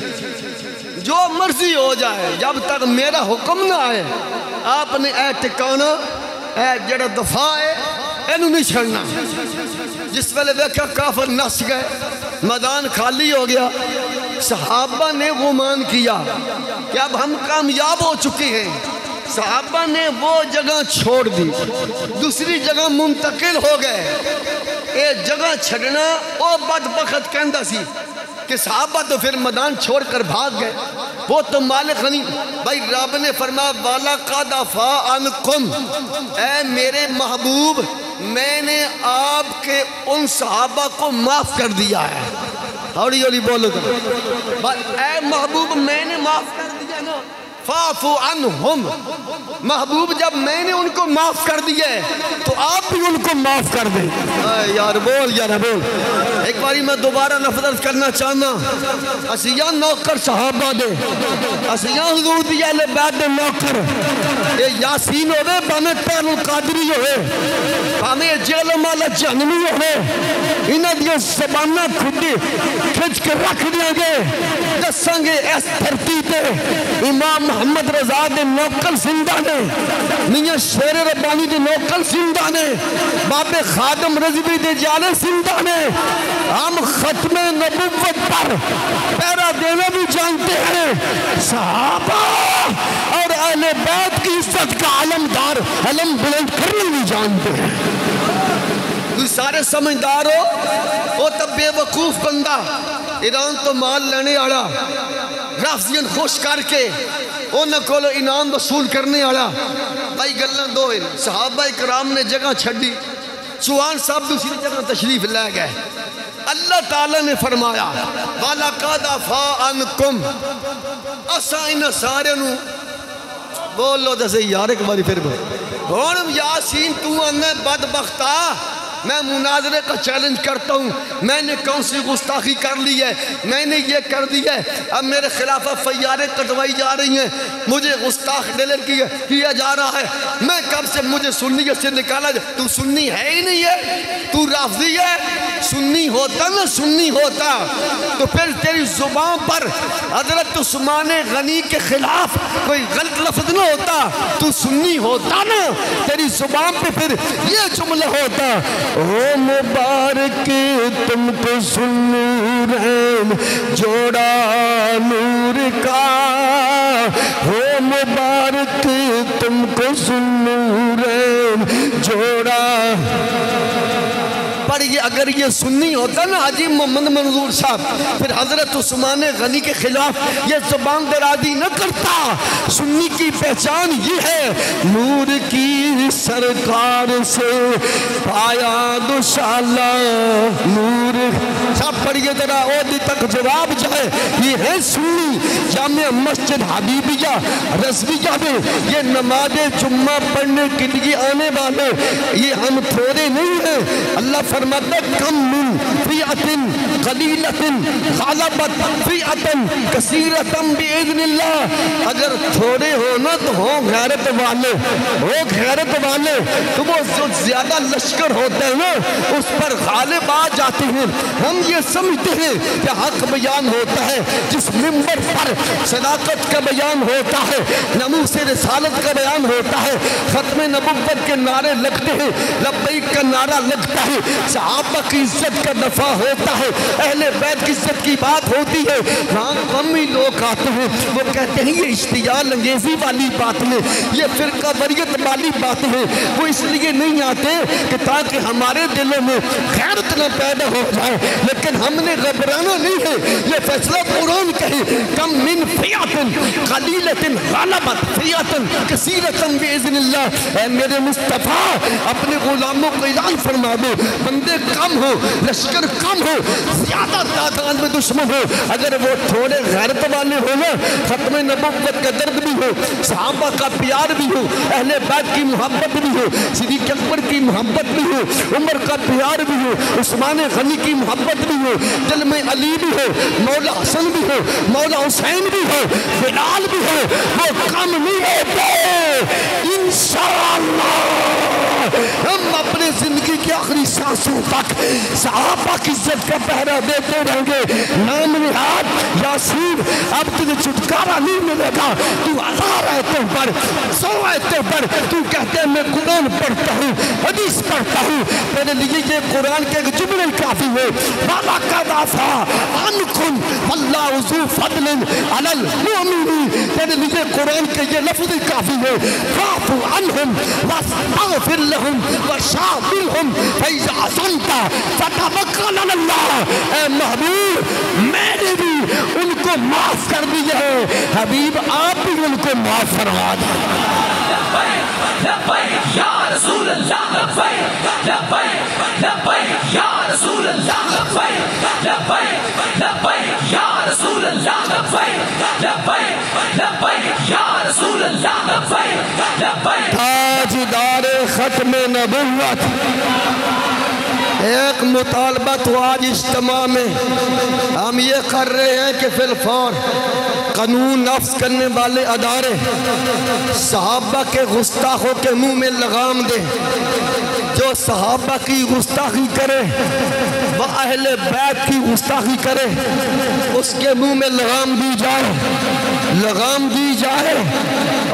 جو مرضی ہو جائے جب تک میرا حکم نہ آئے آپ نے اے ٹکانا اے جڑا دفاع ہے اینو نہیں چھڑنا جس ویلے دیکھا کافر نس گئے میدان خالی ہو گیا صحابہ نے گمان کیا کہ اب ہم کامیاب ہو چکے ہیں صحابہ نے وہ جگہ چھوڑ دی دوسری جگہ منتقل ہو گئے اے جگہ چھڑنا او بدبخت کہندہ سی کہ صحابہ تو پھر میدان چھوڑ کر بھاگ گئے وہ تو مالک غنی بھائی رب نے فرمایا وَلَقَدْ عَفَا عَنْكُمْ اے میرے محبوب میں نے آپ کے ان صحابہ کو معاف کر دیا ہے ہوڑی ہوڑی بولو تو اے محبوب میں نے معاف کر دیا نا فَعْفُوا عَنْهُمْ محبوب جب میں نے ان کو معاف کر دیا ہے تو آپ بھی ان کو معاف کر دیں یار بول ایک باری میں دوبارہ نفرت کرنا چاہنا اسیاں نوکر صحابہ دے اسیاں حضور دی اہل بیت دے نوکر اے یاسین ہوئے بانے پہل القادری ہوئے بانے جیل مالا جہنمی ہوئے انہاں دیا زبانہ کھڑی کھچ کے رکھ دیا گے دساں گے اس دھرتی تے امام محمد رضا دے نوکل زندہ نے میاں شیر ربانی دے نوکل زندہ نے باب خادم رضوی دے جالے زندہ نے ہم ختم نبوت پر پیرا دینا بھی جانتے ہیں صحابہ اور اہل بیت کی عزت کا علمدار علم بلند کرنے بھی جانتے ہیں تو سارے سمجھدار ہو وہ تب بے وقوف بندہ ایران تو مال لینے آڑا رافضین خوش کر کے انہوں کو انعام وصول کرنے آڑا بھائی گلن دو صحابہ اکرام نے جگہ چھڑی چوہان صاحب دوسری جگہ تشریف لے گئے اللہ تعالیٰ نے فرمایا وَلَقَدْ عَفَا عَنْكُمْ اسا انہاں سارے نو بولو جیسے یار ایک باری پھر بول یاسین تو انہیں بدبختہ میں مناظرے کا چیلنج کرتا ہوں، میں نے کون سی گستاخی کر لی ہے، میں نے یہ کر دی ہے، اب میرے خلاف فیاریں کٹوائی جا رہی ہیں، مجھے گستاخ ڈیلر کیا جا رہا ہے، میں کب سے مجھے سنیت سے نکالا جا، تو سنی ہے ہی نہیں ہے، تو رافضی ہے، سنی ہوتا نا سنی ہوتا تو پھر تیری زبان پر حضرت عثمان غنی کے خلاف کوئی غلط لفظ نہ ہوتا، تو سنی ہوتا نا تیری زبان پہ پھر یہ جملہ ہوتا، او مبارک تم کو سنورین جوڑا نور کا، او مبارک تم کو سنورین جوڑا۔ پر یہ اگر یہ سنی ہوتا نا عجیب محمد منظور صاحب، پھر حضرت عثمان غنی کے خلاف یہ زبان درازی نہ کرتا۔ سنی کی پہچان یہ ہے، نور کی سرکار سے پایا دوشالہ نور۔ سب پڑھئے ذرا عہدے تک جواب جائے، یہ ہے سنی۔ جامع مسجد حبیبیہ رضویہ میں یہ نماز جمعہ پڑھنے کے لیے آنے والے یہ ہم تھوڑے نہیں ہیں۔ اللہ فرماتا کم من فیعت قلیلت غلبت فیعت کثیرت باذن اللہ۔ اگر تھوڑے ہونا تو ہو غیرت والے، ہو غیرت والے تو وہ جو زیادہ لشکر ہوتے ہیں نا اس پر غالب آ جاتے ہیں۔ ہم یہ سمجھتے ہیں کہ حق بیان ہوتا ہے جس منبر پر صداقت کا بیان ہوتا ہے، ناموس رسالت کا بیان ہوتا ہے، ختم نبوت کے نعرے لگتے ہیں، لبیک کا نعرہ لگتا ہے، صحابہ کی عزت کا دفاع ہوتا ہے، اہل بیت کی عزت کی بات ہوتی ہے، وہاں قومی لوگ آتے ہیں وہ کہتے ہیں یہ اشتعال انگیزی والی بات ہے، یہ فرقہ واریت والی بات ہے۔ وہ اس لیے نہیں آتے کہ تاکہ ہمارے دلوں میں غیرت نہ پیدا ہو جائے، لیکن ہم نے گھبرانا نہیں ہے۔ یہ فیصلہ قرآن کہے کم من فیعت قلیلت غلبت فیعت کثیرت باذن اللہ۔ اے میرے مصطفیٰ اپنے غلاموں کو اعلان فرما دو، بندے کم ہو، لشکر کم ہو، زیادہ تعداد میں دشمن ہو، اگر وہ تھوڑے غیرت والے ہو نا، ختم نبوت کا درد بھی ہو، صحابہ کا پیار بھی ہو، اہل بیت کی محبت بھی ہو، صدیق اکبر کی محبت بھی ہو، عمر کا پیار بھی ہو، عثمان غنی کی محبت بھی ہو، دل میں علی بھی ہو، مولا حسن بھی ہو، مولا حسین بھی ہو، بلال بھی ہو، وہ کم نہیں ہوتے۔ انشاءاللہ ہم اپنے زندگی کی آخری سانسوں تک صحابہ کی عزت کا پہرا دیتے رہیں گے۔ نام نہاد یاسین اب تجھے چھٹکارا نہیں ملے گا، تو 1000 آیتوں پر 100 آیتوں پر تو کہتے ہیں میں قرآن پڑھتا ہوں، حدیث پڑھتا ہوں، میرے لیے یہ قرآن کے ایک جملے کافی ہے، وَلَقَدْ عَفَا عَنْكُمْ وَاللَّهُ ذُو فَضْلٍ عَلَى الْمُؤْمِنِينَ۔ میرے لیے قرآن کے یہ لفظ کافی ہے، فَاعْفُ عَنْهُمْ وَاسْتَغْفِرْ لَهُمْ وَشَاوِرْهُمْ فَإِذَا عَزَمْتَ فَتَوَکَّلْ عَلَى اللَّهِ۔ اے محبوب میں نے بھی ان کو معاف کر دیا ہے، حبیب آپ بھی ان کو معاف فرما دیں۔ لبیک لبیک یا رسول اللہ، لبیک لبیک لبیک یا رسول اللہ، لبیک لبیک لبیک یا رسول اللہ، لبیک لبیک لبیک یا رسول اللہ، لبیک لبیک۔ تاجدار ختم نبوت ایک مطالبہ تو آج اجتماع میں ہم یہ کر رہے ہیں کہ فی الفور قانون نافذ کرنے والے ادارے صحابہ کے گستاخوں کے منہ میں لگام دیں۔ جو صحابہ کی گستاخی کرے وہ اہل بیت کی گستاخی کرے اس کے منہ میں لگام دی جائے، لگام دی جائے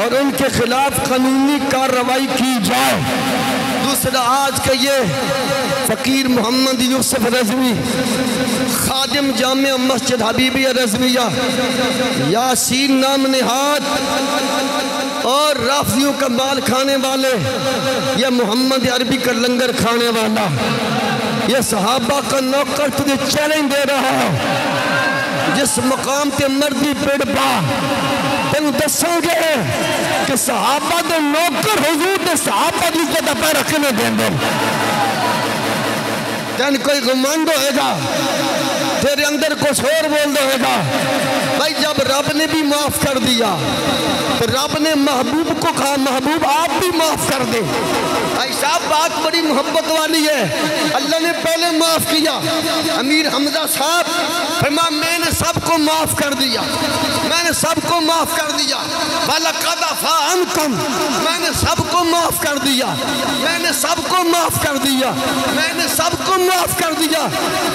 اور ان کے خلاف قانونی کارروائی کی جائے۔ دوسرا آج کا یہ فقیر محمد یوسف رضوی خادم جامع مسجد حبیبیہ رضویہ، یاسین نام نہاد اور رافضیوں کا مال کھانے والے، یہ محمد عربی کا لنگر کھانے والا، یہ صحابہ کا نوکر تجھے چیلنج دے رہا ہے، جس مقام تے مردی پیڑ پا تین دسوں گے کہ صحابہ دے نوکر حضور دے صحابہ دی عزت پہ رکھنے دیں دے، تین کوئی گمانڈ ہوئے گا، تیرے اندر کچھ اور بول دے گا۔ بھائی جب رب نے بھی معاف کر دیا تو رب نے محبوب کو کہا محبوب آپ بھی معاف کر دیں۔ بھائی صاحب بات بڑی محبت والی ہے. اللہ نے پہلے معاف کیا. امیر حمزہ صاحب فرما میں نے سب کو معاف کر دیا, میں نے سب کو معاف کر دیا. وَلَقَدْ عَفَا عَنْكُمْ, میں نے سب کو معاف کر دیا, میں نے سب کو معاف کر دیا, میں نے سب کو معاف کر دیا.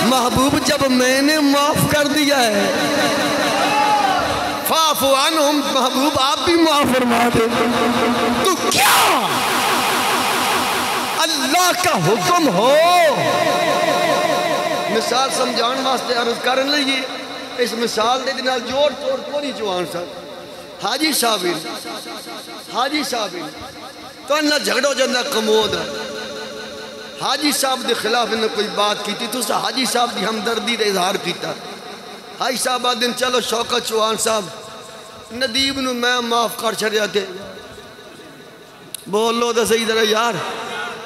محبوب جب میں نے معاف کر دیا ہے فَاعْفُ عَنْهُمْ, محبوب آپ بھی معاف فرما دے. تو کیا اللہ کا حکم ہو. مثال سمجھان واسطے عرض کرن لئیے, اس مثال دے دنال جوڑ توڑ کوئی جوان صاحب حاجی صاحب تو انہا جھگڑو جندہ کمود ہے. حاجی صاحب دے خلاف انہا کوئی بات کی تھی تو اسا حاجی صاحب دی ہمدردی دے اظہار کیتا. حاجی صاحب آدھن چلو شوکت چوہان صاحب ندیب نو میں معاف کر چھڑیا تھے. بولو دا صحیح طرح یار,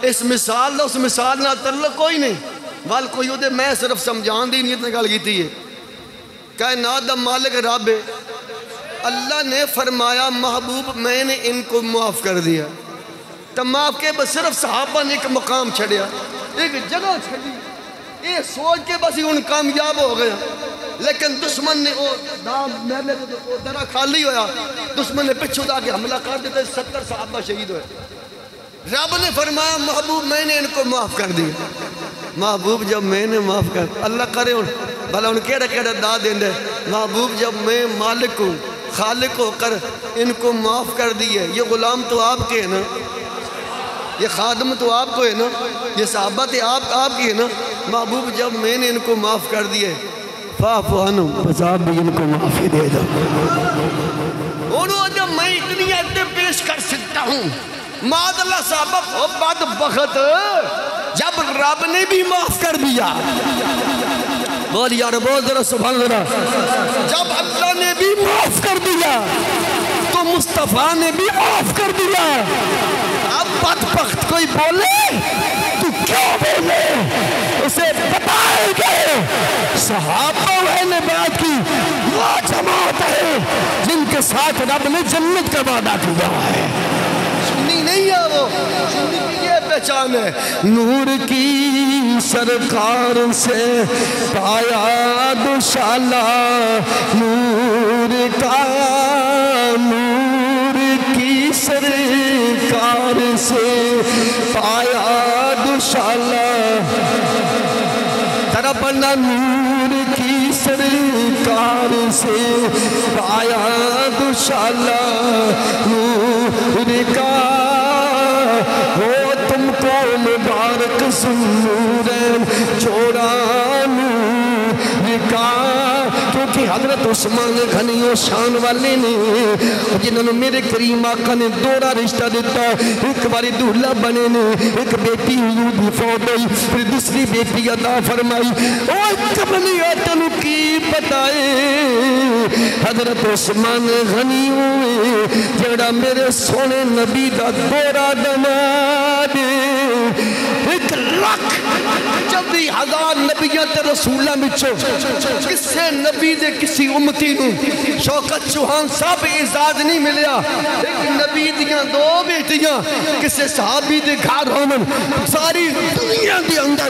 اس مثال دا اس مثال نہ تعلق کوئی نہیں. وال کوئی ہو دے میں صرف سمجھان دی نیت نکال گئی تھی. کائنات دا مالک رب ہے, اللہ نے فرمایا محبوب میں نے ان کو معاف کر دیا. تو معاف کے بس صرف صحابہ نے ایک مقام چھڑیا, ایک جگہ چھڑی, یہ سوچ کے بس ہی ان کامیاب ہو گیا. لیکن دشمن نے محلے کو درہ خالی ہویا, دشمن نے پچھو دا کے حملہ کر دیتے, 70 صحابہ شہید ہوئے. رب نے فرمایا محبوب میں نے ان کو معاف کر دیا. محبوب جب میں نے معاف کر, اللہ کرے بھلا ان کیڑا دا دیں دے. محبوب جب میں مالک ہوں, خالق ہو کر ان کو معاف کر دیئے. یہ غلام تو آپ کے ہیں نا, یہ خادم تو آپ کو ہے نا, یہ صحابہ تھے آپ کی ہے نا. محبوب جب میں نے ان کو معاف کر دیئے فَاعْفُ عَنْهُمْ, بس آپ بھی ان کو معافی دے دو. انہوں جب میں اتنی عدد پیش کر سکتا ہوں, ماد اللہ صحابہ ہو بدبخت جب رب نے بھی معاف کر دیا. بول یار بول ذرا سبحان اللہ. جب اللہ نے بھی معاف کر دیا تو مصطفیٰ نے بھی معاف کر دیا. اب بدبخت کوئی بولے تو کیوں بولے, اسے بتائے گئے صحابہ اہل بیت کی وہ جماعت ہے جن کے ساتھ رب نے جنت کا وعدہ کیا ہے. سنی نہیں ہے وہ, سنی کی یہ پہچان ہے. نور کی سرکار سے پایا دوشالہ, نور کا نور کی سرکار سے پایا دوشالہ. ترپنا نور کی سرکار سے پایا دوشالہ, نور کا ہو تم کو مبارک سنورین چھوڑا نور کا. کیونکہ حضرت عثمان غنی و شان والے نے جنہوں نے میرے کریم آقا نے دوڑا رشتہ دیتا. ایک باری دولہ بنے نے, ایک بیٹی یہودی فوت ہوئی, پھر دوسری بیٹی عطا فرمائی. اوہ کبھی آتنو کی بتائے حضرت عثمان غنی ہوئے جڑا میرے سونے نبی دا دوڑا دماد. 1,40,000 نبیت رسولہ مچو کسے نبی دے کسی امتی نو شوکت چوہان صاحب اعزاز نہیں ملیا. ایک نبی دیاں 2 بیٹیاں کسے صحابی دے گھر ہومن, ساری دنیا دے اندر,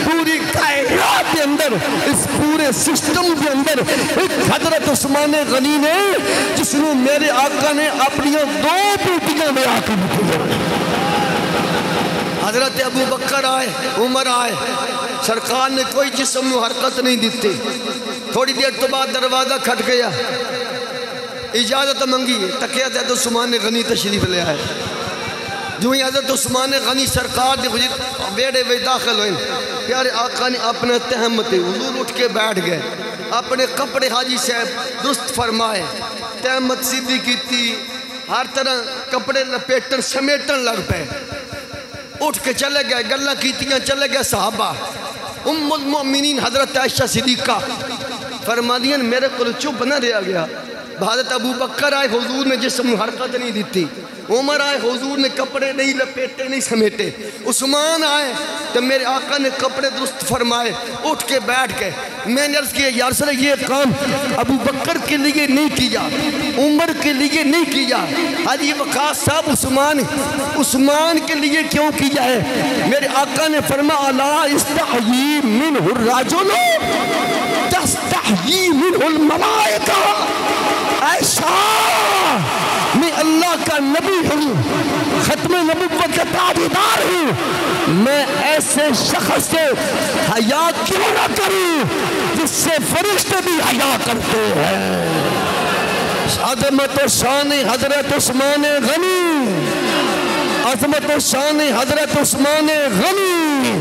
پوری کائنات دے اندر, اس پورے سسٹم دے اندر ایک حضرت عثمان غنی نے جس نے میرے آقا نے اپنی 2 بیٹیاں میں آقا بکھیا. حضرت ابو بکر آئے, عمر آئے, سرکار نے کوئی جسم میں حرکت نہیں دیتی. تھوڑی دیر تو بعد دروازہ کھٹ گیا, اجازت منگی, تکیہ حضرت عثمان غنی تشریف لے آئے. جو ہی حضرت عثمان غنی سرکار دے بیڑے وے داخل ہوئے, پیارے آقا نے اپنے تہمت حضور اٹھ کے بیٹھ گئے, اپنے کپڑے حاجی صاحب درست فرمائے, تہمت سیدھی کی تھی, ہر طرح کپڑے لپیٹن سمیٹن لگ پہ, اٹھ کے چلے گئے, گلہ کیتیاں چلے گئے صحابہ. ام المؤمنین حضرت عائشہ صدیقہ فرما دیا میرے کو چپ نہ رہا گیا, حضرت ابو بکر آئے حضور نے جسم حرکت نہیں دیتی، عمر آئے حضور نے کپڑے نہیں لپیٹے نہیں سمیٹے، عثمان آئے تو میرے آقا نے کپڑے درست فرمائے، اٹھ کے بیٹھ کے میں نے عرض کیا یا رسول اللہ یہ کام ابو بکر کے لیے نہیں کیا، عمر کے لیے نہیں کیا، حاجی وقاص صاحب عثمان کے لیے کیوں کیا ہے؟ میرے آقا نے فرمایا الا استحیی منہ الرجل تستحیی منہ الملائکہ، ایسا میں اللہ کا نبی ہوں، ختم نبوت کا تاجدار ہوں، میں ایسے شخص سے حیا کیوں نہ کروں جس سے فرشتے بھی حیا کرتے ہیں۔ عظمت و شان حضرت عثمان غنی، عظمت و شان حضرت عثمان غنی،